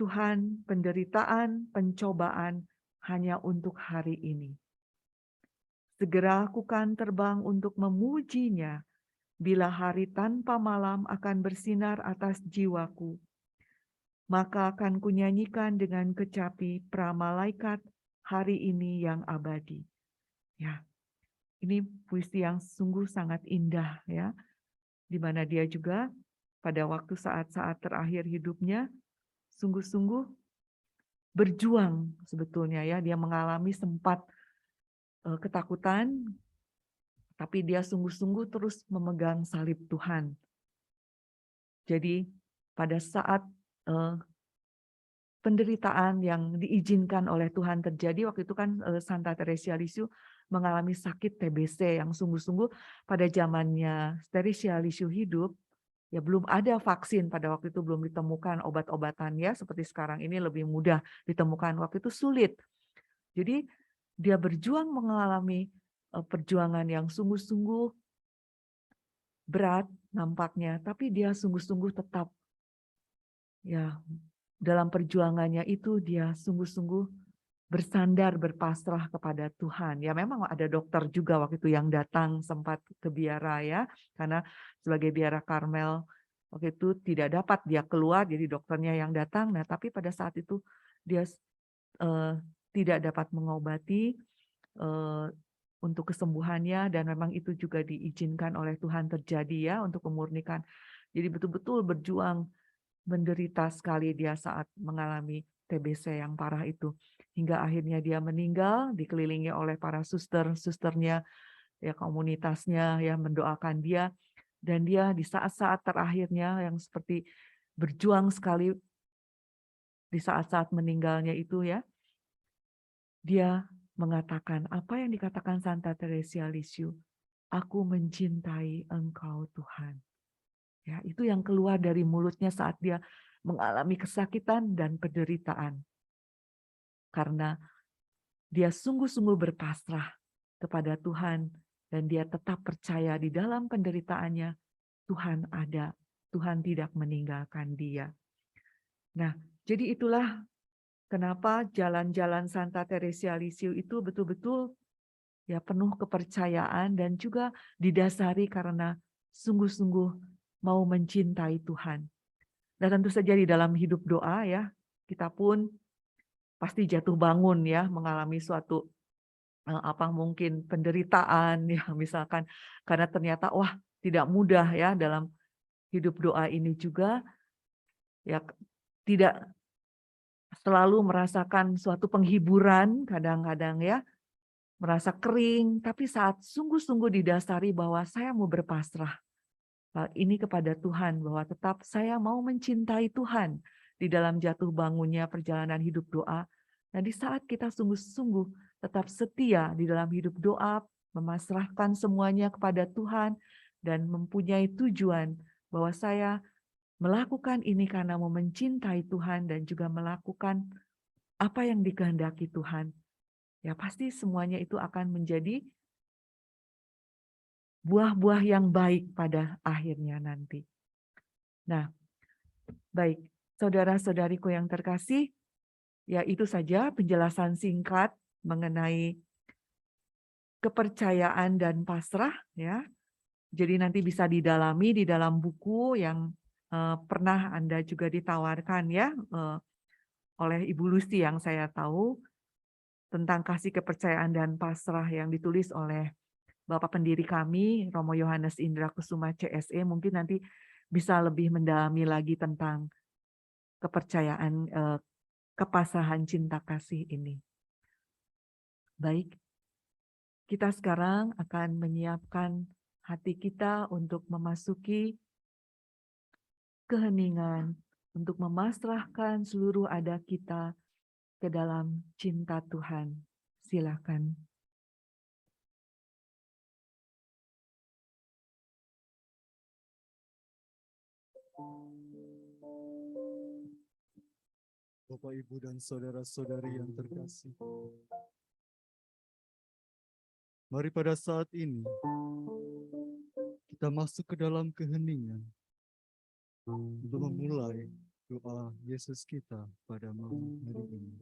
Tuhan, penderitaan, pencobaan hanya untuk hari ini. Segera aku kan terbang untuk memujinya, bila hari tanpa malam akan bersinar atas jiwaku. Maka akan kunyanyikan dengan kecapi pramalaikat hari ini yang abadi. Ya, ini puisi yang sungguh sangat indah ya, di mana dia juga pada waktu saat-saat terakhir hidupnya sungguh-sungguh berjuang sebetulnya ya, dia mengalami sempat ketakutan, tapi dia sungguh-sungguh terus memegang salib Tuhan. Jadi pada saat penderitaan yang diizinkan oleh Tuhan terjadi, waktu itu kan Santa Teresia Lisieux mengalami sakit TBC yang sungguh-sungguh pada zamannya Teresia Lisieux hidup, ya belum ada vaksin pada waktu itu, belum ditemukan obat-obatan ya, seperti sekarang ini lebih mudah ditemukan, waktu itu sulit. Jadi dia berjuang mengalami perjuangan yang sungguh-sungguh berat nampaknya, tapi dia sungguh-sungguh tetap ya dalam perjuangannya itu dia sungguh-sungguh bersandar, berpasrah kepada Tuhan. Ya memang ada dokter juga waktu itu yang datang sempat ke biara ya, karena sebagai biara Karmel waktu itu tidak dapat dia keluar, jadi dokternya yang datang. Nah tapi pada saat itu dia tidak dapat mengobati untuk kesembuhannya, dan memang itu juga diizinkan oleh Tuhan terjadi ya untuk memurnikan. Jadi betul-betul berjuang menderita sekali dia saat mengalami TBC yang parah itu. Hingga akhirnya dia meninggal, dikelilingi oleh para susternya, ya komunitasnya, ya mendoakan dia. Dan dia di saat-saat terakhirnya yang seperti berjuang sekali di saat-saat meninggalnya itu ya, dia mengatakan apa yang dikatakan Santa Teresia Lisieux, aku mencintai Engkau Tuhan. Ya, itu yang keluar dari mulutnya saat dia mengalami kesakitan dan penderitaan. Karena dia sungguh-sungguh berpasrah kepada Tuhan dan dia tetap percaya di dalam penderitaannya Tuhan ada, Tuhan tidak meninggalkan dia. Nah, jadi itulah kenapa jalan-jalan Santa Teresia Lisieux itu betul-betul ya penuh kepercayaan dan juga didasari karena sungguh-sungguh mau mencintai Tuhan. Dan tentu saja di dalam hidup doa ya, kita pun pasti jatuh bangun ya, mengalami suatu mungkin penderitaan ya misalkan karena ternyata wah tidak mudah ya dalam hidup doa ini juga ya tidak selalu merasakan suatu penghiburan kadang-kadang ya merasa kering tapi saat sungguh-sungguh didasari bahwa saya mau berpasrah ini kepada Tuhan bahwa tetap saya mau mencintai Tuhan di dalam jatuh bangunnya perjalanan hidup doa. Nah, di saat kita sungguh-sungguh tetap setia di dalam hidup doa, memasrahkan semuanya kepada Tuhan dan mempunyai tujuan bahwa saya melakukan ini karena mau mencintai Tuhan dan juga melakukan apa yang dikehendaki Tuhan. Ya, pasti semuanya itu akan menjadi buah-buah yang baik pada akhirnya nanti. Nah, baik, saudara-saudariku yang terkasih, ya itu saja penjelasan singkat mengenai kepercayaan dan pasrah ya. Jadi nanti bisa didalami di dalam buku yang pernah Anda juga ditawarkan ya oleh Ibu Lucy yang saya tahu tentang kasih kepercayaan dan pasrah yang ditulis oleh Bapak pendiri kami, Romo Yohanes Indra Kusuma CSE, mungkin nanti bisa lebih mendalami lagi tentang kepercayaan, kepasrahan cinta kasih ini. Baik, kita sekarang akan menyiapkan hati kita untuk memasuki keheningan, untuk memasrahkan seluruh ada kita ke dalam cinta Tuhan. Silakan. Bapak, Ibu, dan saudara-saudari yang terkasih, mari pada saat ini kita masuk ke dalam keheningan untuk memulai doa Yesus kita pada malam hari ini.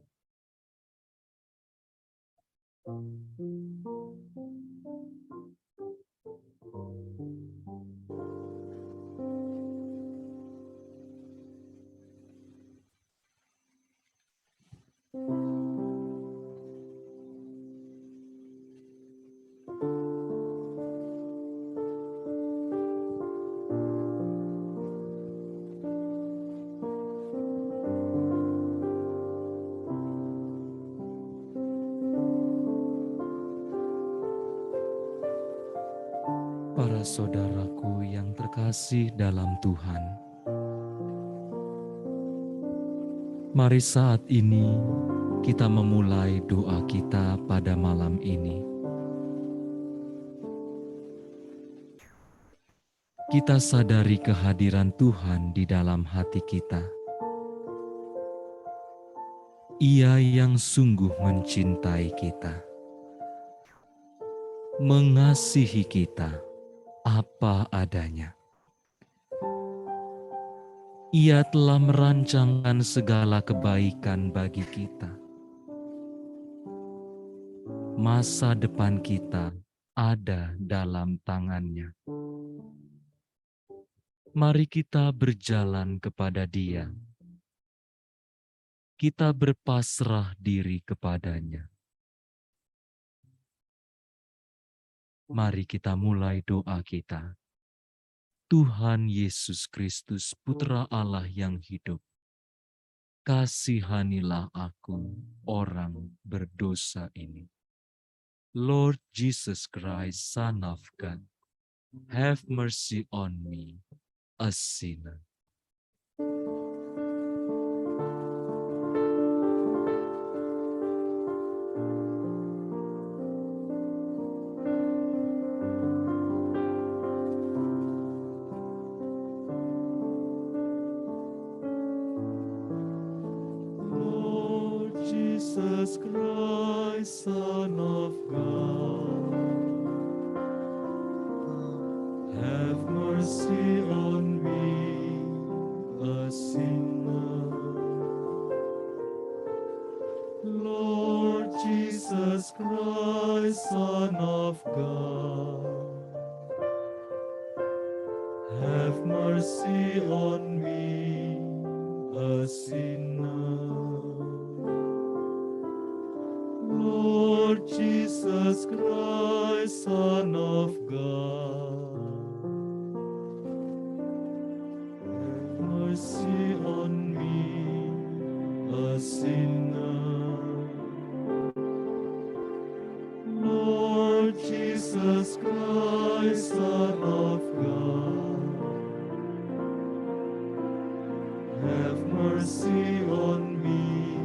Para saudaraku yang terkasih dalam Tuhan, mari saat ini kita memulai doa kita pada malam ini. Kita sadari kehadiran Tuhan di dalam hati kita. Ia yang sungguh mencintai kita, mengasihi kita apa adanya. Ia telah merancangkan segala kebaikan bagi kita. Masa depan kita ada dalam tangannya. Mari kita berjalan kepada Dia. Kita berpasrah diri kepadanya. Mari kita mulai doa kita. Tuhan Yesus Kristus, Putra Allah yang hidup, kasihanilah aku, orang berdosa ini. Lord Jesus Christ, Son of God, have mercy on me, a sinner. Lord Jesus Christ, Son of God, have mercy on me, a sinner. Lord Jesus Christ, Son of God, have mercy on me, a sinner. Lord Jesus Christ, Son of God, have mercy on me,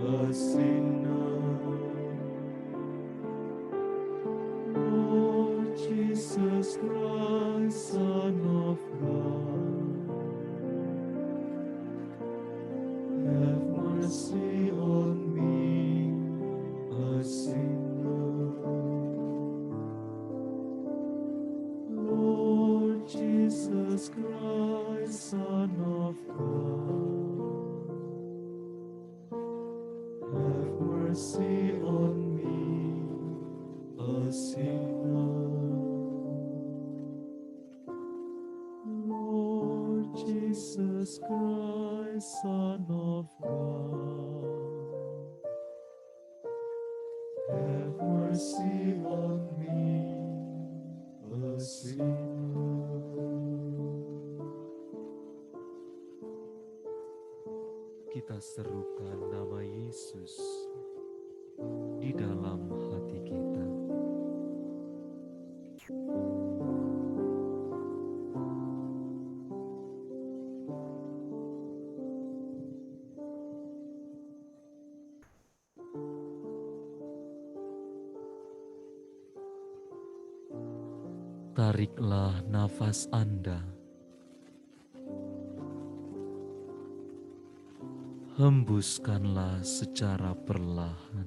a sinner. Lord Jesus Christ, Son of God, have mercy on me, a sinner. Lord Jesus Christ, Son of God, have mercy on me, a sinner. Lord Jesus Christ, Son of God, have mercy on me, a sinner. Lord Jesus Christ, Son of God, have mercy on me, a sinner. Kita serukan nama Yesus di dalam hati kita. Tariklah nafas Anda. Hembuskanlah secara perlahan.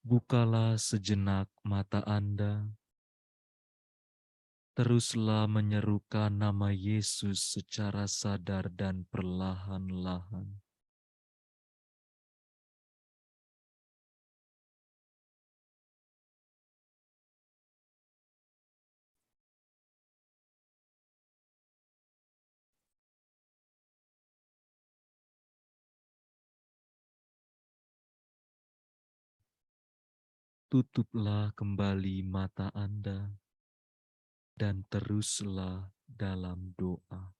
Bukalah sejenak mata Anda, teruslah menyerukan nama Yesus secara sadar dan perlahan-lahan. Tutuplah kembali mata Anda dan teruslah dalam doa.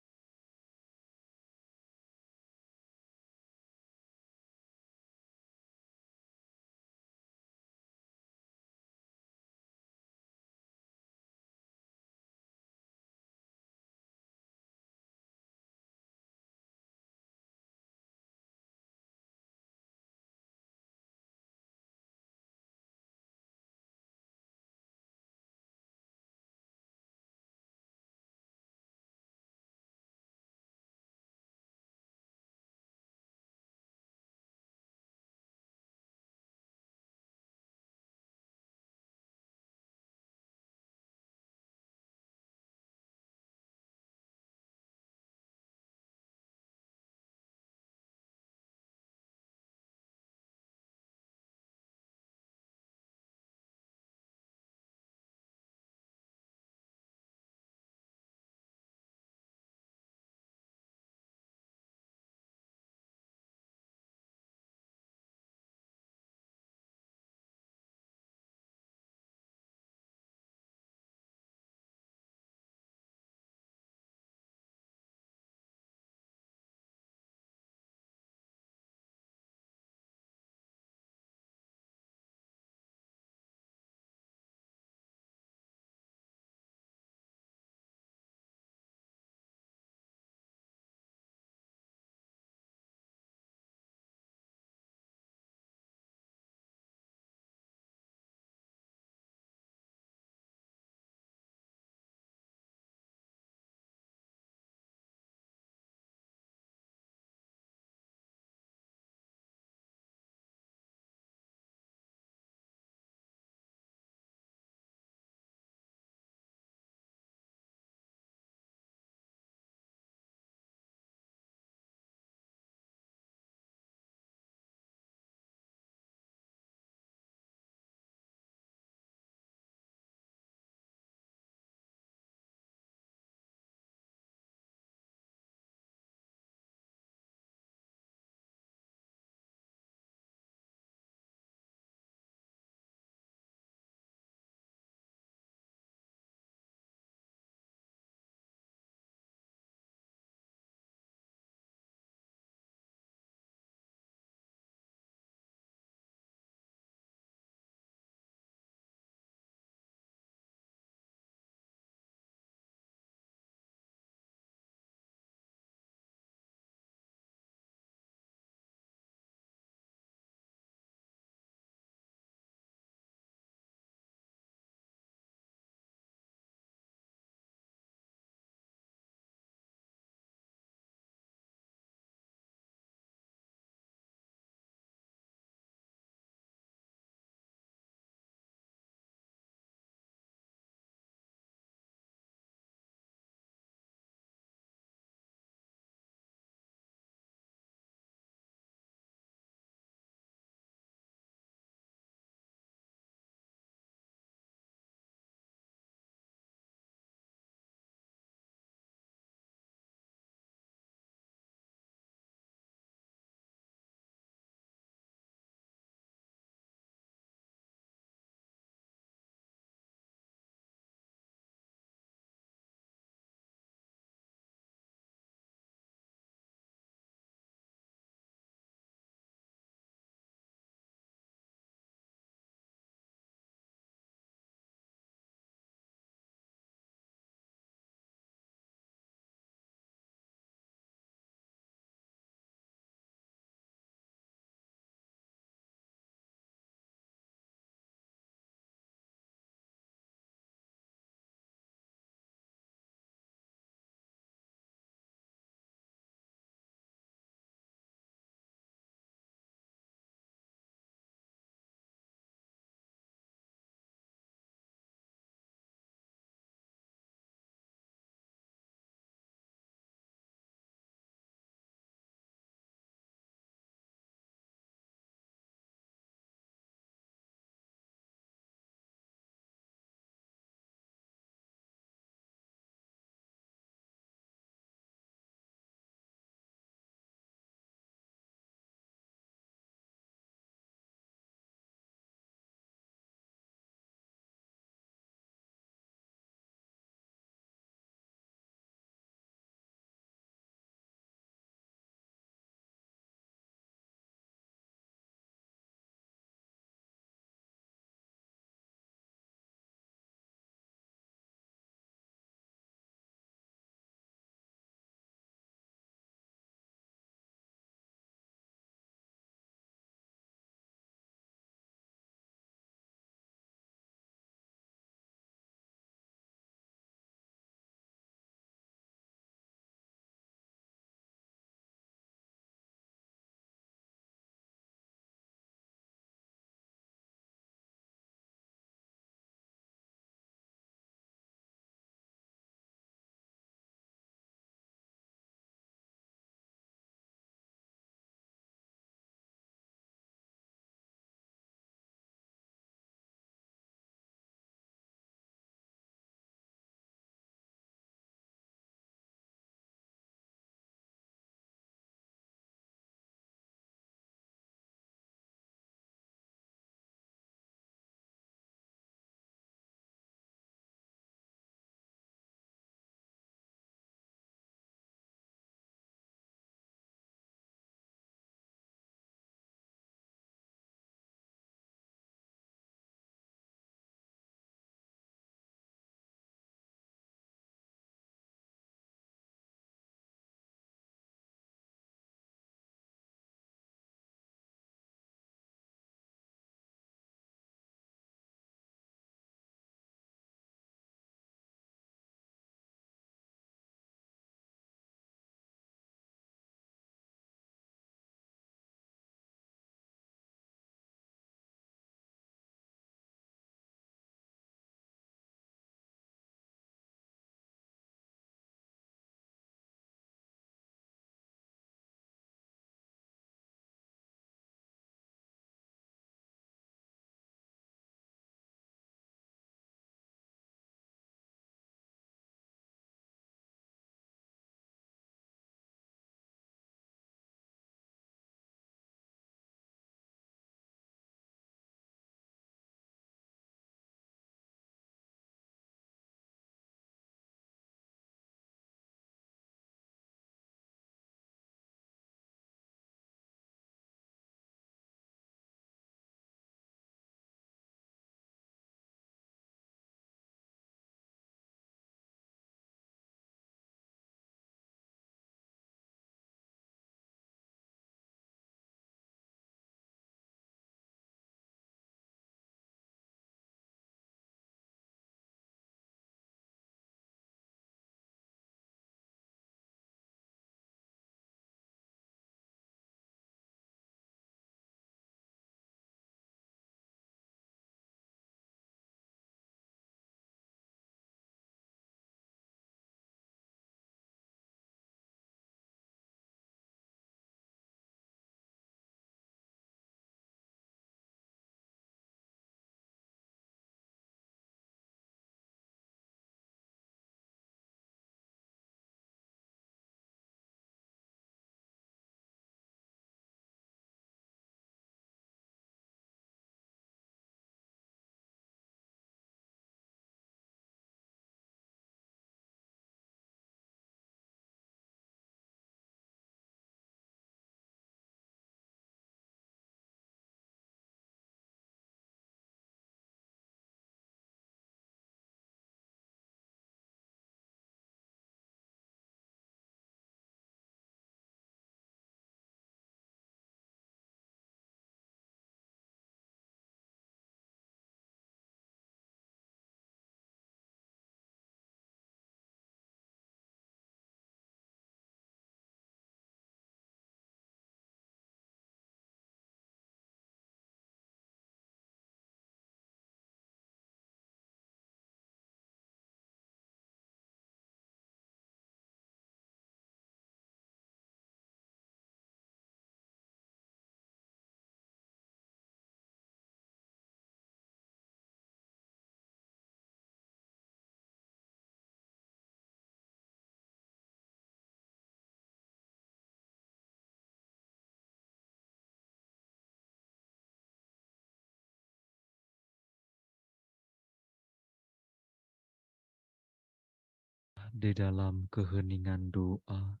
di dalam keheningan doa.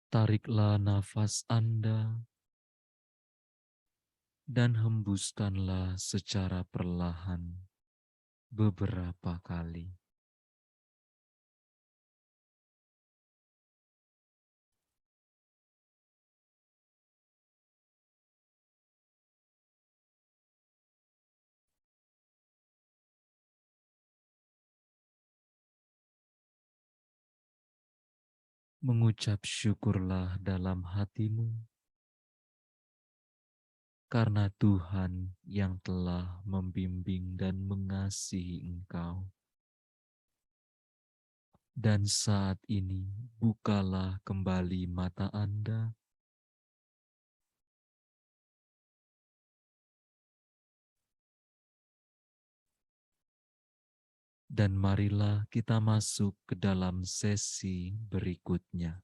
Tariklah nafas Anda dan hembuskanlah secara perlahan beberapa kali. Mengucap syukurlah dalam hatimu karena Tuhan yang telah membimbing dan mengasihi engkau. Dan saat ini bukalah kembali mata Anda dan marilah kita masuk ke dalam sesi berikutnya.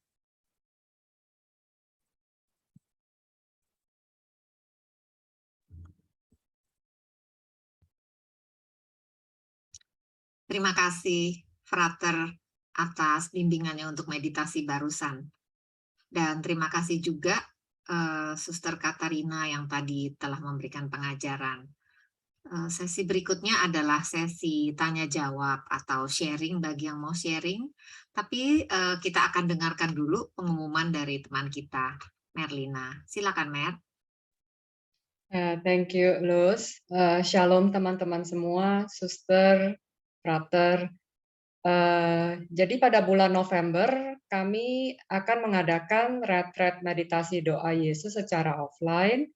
Terima kasih, Frater, atas bimbingannya untuk meditasi barusan. Dan terima kasih juga Suster Katarina yang tadi telah memberikan pengajaran. Sesi berikutnya adalah sesi tanya-jawab atau sharing bagi yang mau sharing. Tapi kita akan dengarkan dulu pengumuman dari teman kita, Merlina. Silakan, Mer. Thank you, Luz. Shalom teman-teman semua, Suster, Frater. Jadi pada bulan November kami akan mengadakan retret meditasi doa Yesus secara offline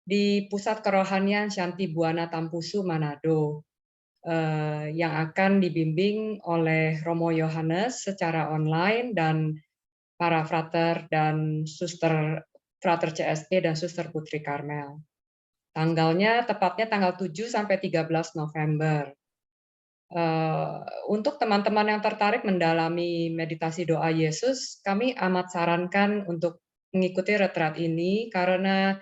di Pusat Kerohanian Shanti Buana Tampusu, Manado, yang akan dibimbing oleh Romo Yohanes secara online dan para frater dan suster frater CSP dan suster Putri Karmel. Tanggalnya tepatnya tanggal 7 sampai 13 November. Untuk teman-teman yang tertarik mendalami meditasi doa Yesus, kami amat sarankan untuk mengikuti retret ini karena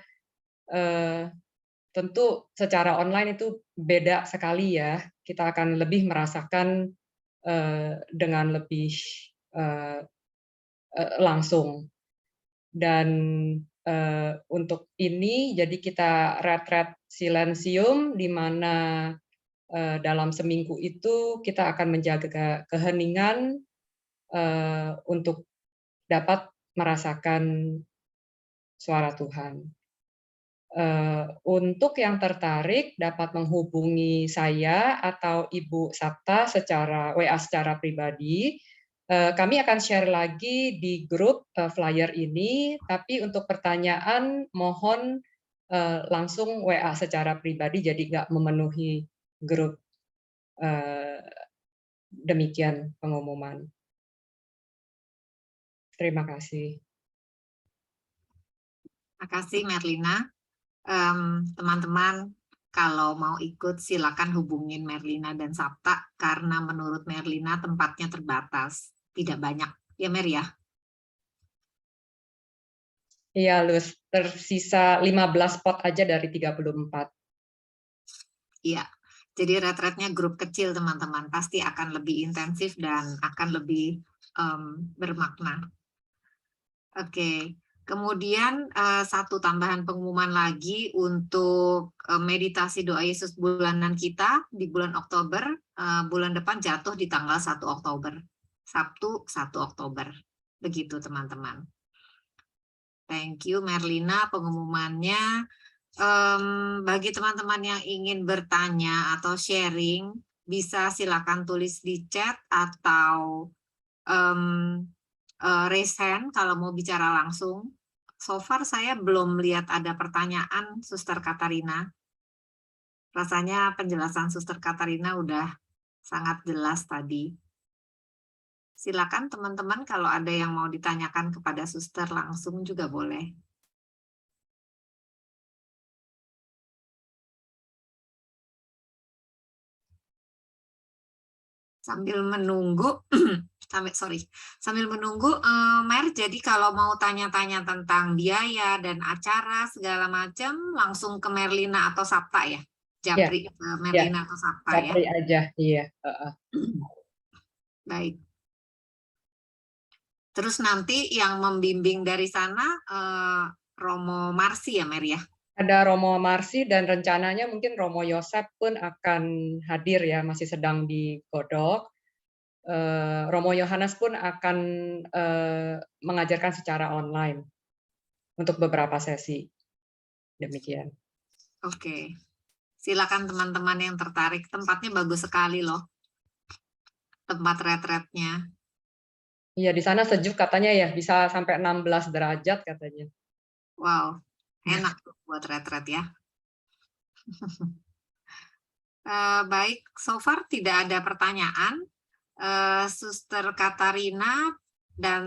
tentu secara online itu beda sekali ya. Kita akan lebih merasakan dengan lebih langsung. Dan untuk ini jadi kita retret silensium di mana dalam seminggu itu kita akan menjaga keheningan untuk dapat merasakan suara Tuhan. Untuk yang tertarik dapat menghubungi saya atau Ibu Sabta secara WA secara pribadi. Kami akan share lagi di grup flyer ini, tapi untuk pertanyaan mohon langsung WA secara pribadi, jadi nggak memenuhi grup. Demikian pengumuman. Terima kasih. Terima kasih, Merlina. Teman-teman, kalau mau ikut silakan hubungin Merlina dan Sabta, karena menurut Merlina tempatnya terbatas, tidak banyak. Ya, Mer ya? Iya, Luz, tersisa 15 spot aja dari 34. Iya, jadi retretnya grup kecil teman-teman, pasti akan lebih intensif dan akan lebih bermakna. Oke, kemudian satu tambahan pengumuman lagi untuk meditasi doa Yesus bulanan kita di bulan Oktober, bulan depan jatuh di tanggal 1 Oktober, Sabtu 1 Oktober, begitu teman-teman. Thank you Merlina pengumumannya. Bagi teman-teman yang ingin bertanya atau sharing, bisa silakan tulis di chat atau raise hand kalau mau bicara langsung. So far saya belum lihat ada pertanyaan, Suster Katarina. Rasanya penjelasan Suster Katarina udah sangat jelas tadi. Silakan teman-teman kalau ada yang mau ditanyakan kepada Suster langsung juga boleh. Sambil menunggu, sambil menunggu, Mer, jadi kalau mau tanya-tanya tentang biaya dan acara segala macam, langsung ke Merlina atau Sabta ya? Japri ke Merlina atau Sabta ya? Japri aja, iya. Baik. Terus nanti yang membimbing dari sana Romo Marsi ya, Mer ya? Ada Romo Marsi dan rencananya mungkin Romo Yosep pun akan hadir ya, masih sedang digodok. Romo Yohanes pun akan mengajarkan secara online untuk beberapa sesi. Demikian. Oke. Silakan teman-teman yang tertarik. Tempatnya bagus sekali loh. Tempat retretnya. Iya, di sana sejuk katanya ya, bisa sampai 16 derajat katanya. Wow, enak tuh buat retret ya. Baik, so far tidak ada pertanyaan. Suster Katarina dan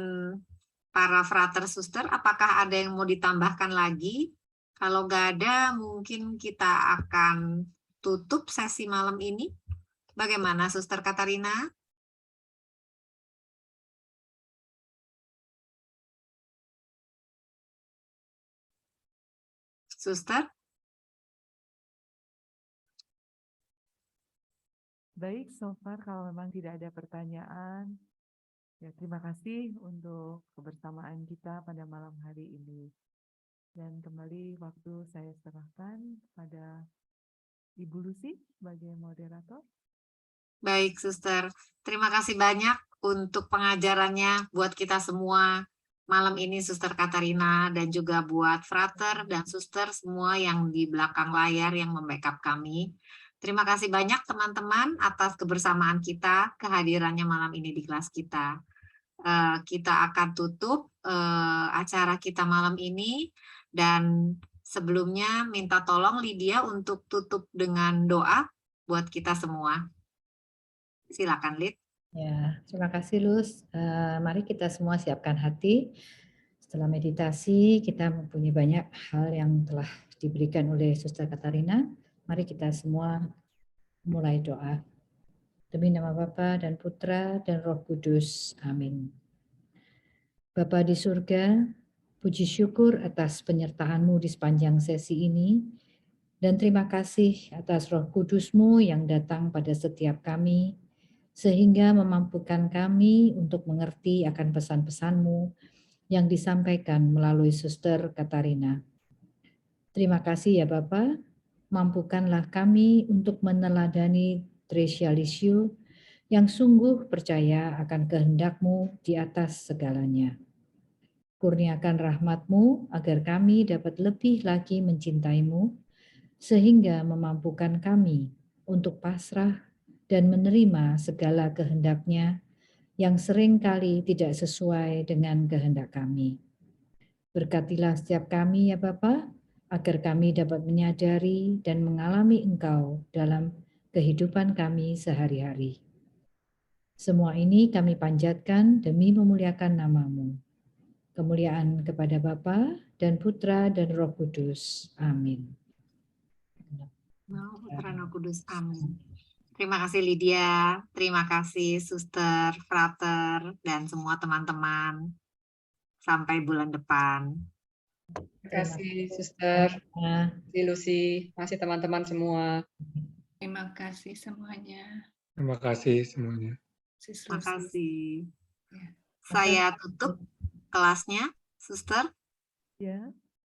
para frater suster, apakah ada yang mau ditambahkan lagi? Kalau nggak ada, mungkin kita akan tutup sesi malam ini. Bagaimana, Suster Katarina? Suster? Baik, so far kalau memang tidak ada pertanyaan, ya terima kasih untuk kebersamaan kita pada malam hari ini. Dan kembali waktu saya serahkan pada Ibu Lucy sebagai moderator. Baik, Suster. Terima kasih banyak untuk pengajarannya buat kita semua malam ini, Suster Katarina, dan juga buat frater dan suster semua yang di belakang layar yang membackup kami. Terima kasih banyak teman-teman atas kebersamaan kita, kehadirannya malam ini di kelas kita. Kita akan tutup acara kita malam ini, dan sebelumnya minta tolong Lydia untuk tutup dengan doa buat kita semua. Silakan, Lid. Ya, terima kasih Luz. Mari kita semua siapkan hati. Setelah meditasi, kita mempunyai banyak hal yang telah diberikan oleh Suster Katarina. Mari kita semua mulai doa. Demi nama Bapa dan Putra dan Roh Kudus. Amin. Bapa di surga, puji syukur atas penyertaan-Mu di sepanjang sesi ini. Dan terima kasih atas Roh Kudus-Mu yang datang pada setiap kami, sehingga memampukan kami untuk mengerti akan pesan-pesan-Mu yang disampaikan melalui Suster Katarina. Terima kasih ya Bapa, mampukanlah kami untuk meneladani Tresia Lisieux yang sungguh percaya akan kehendak-Mu di atas segalanya. Kurniakan rahmat-Mu agar kami dapat lebih lagi mencintai-Mu, sehingga memampukan kami untuk pasrah dan menerima segala kehendak-Nya yang seringkali tidak sesuai dengan kehendak kami. Berkatilah setiap kami ya Bapa, agar kami dapat menyadari dan mengalami Engkau dalam kehidupan kami sehari-hari. Semua ini kami panjatkan demi memuliakan nama-Mu. Kemuliaan kepada Bapa dan Putra dan Roh Kudus. Amin. Putra Roh Kudus. Amin. Terima kasih Lydia, terima kasih Suster, frater, dan semua teman-teman. Sampai bulan depan. Terima kasih Suster, Lucy, masih teman-teman semua. Terima kasih semuanya. Terima kasih semuanya. Terima kasih. Ya. Saya tutup kelasnya, Suster. Ya.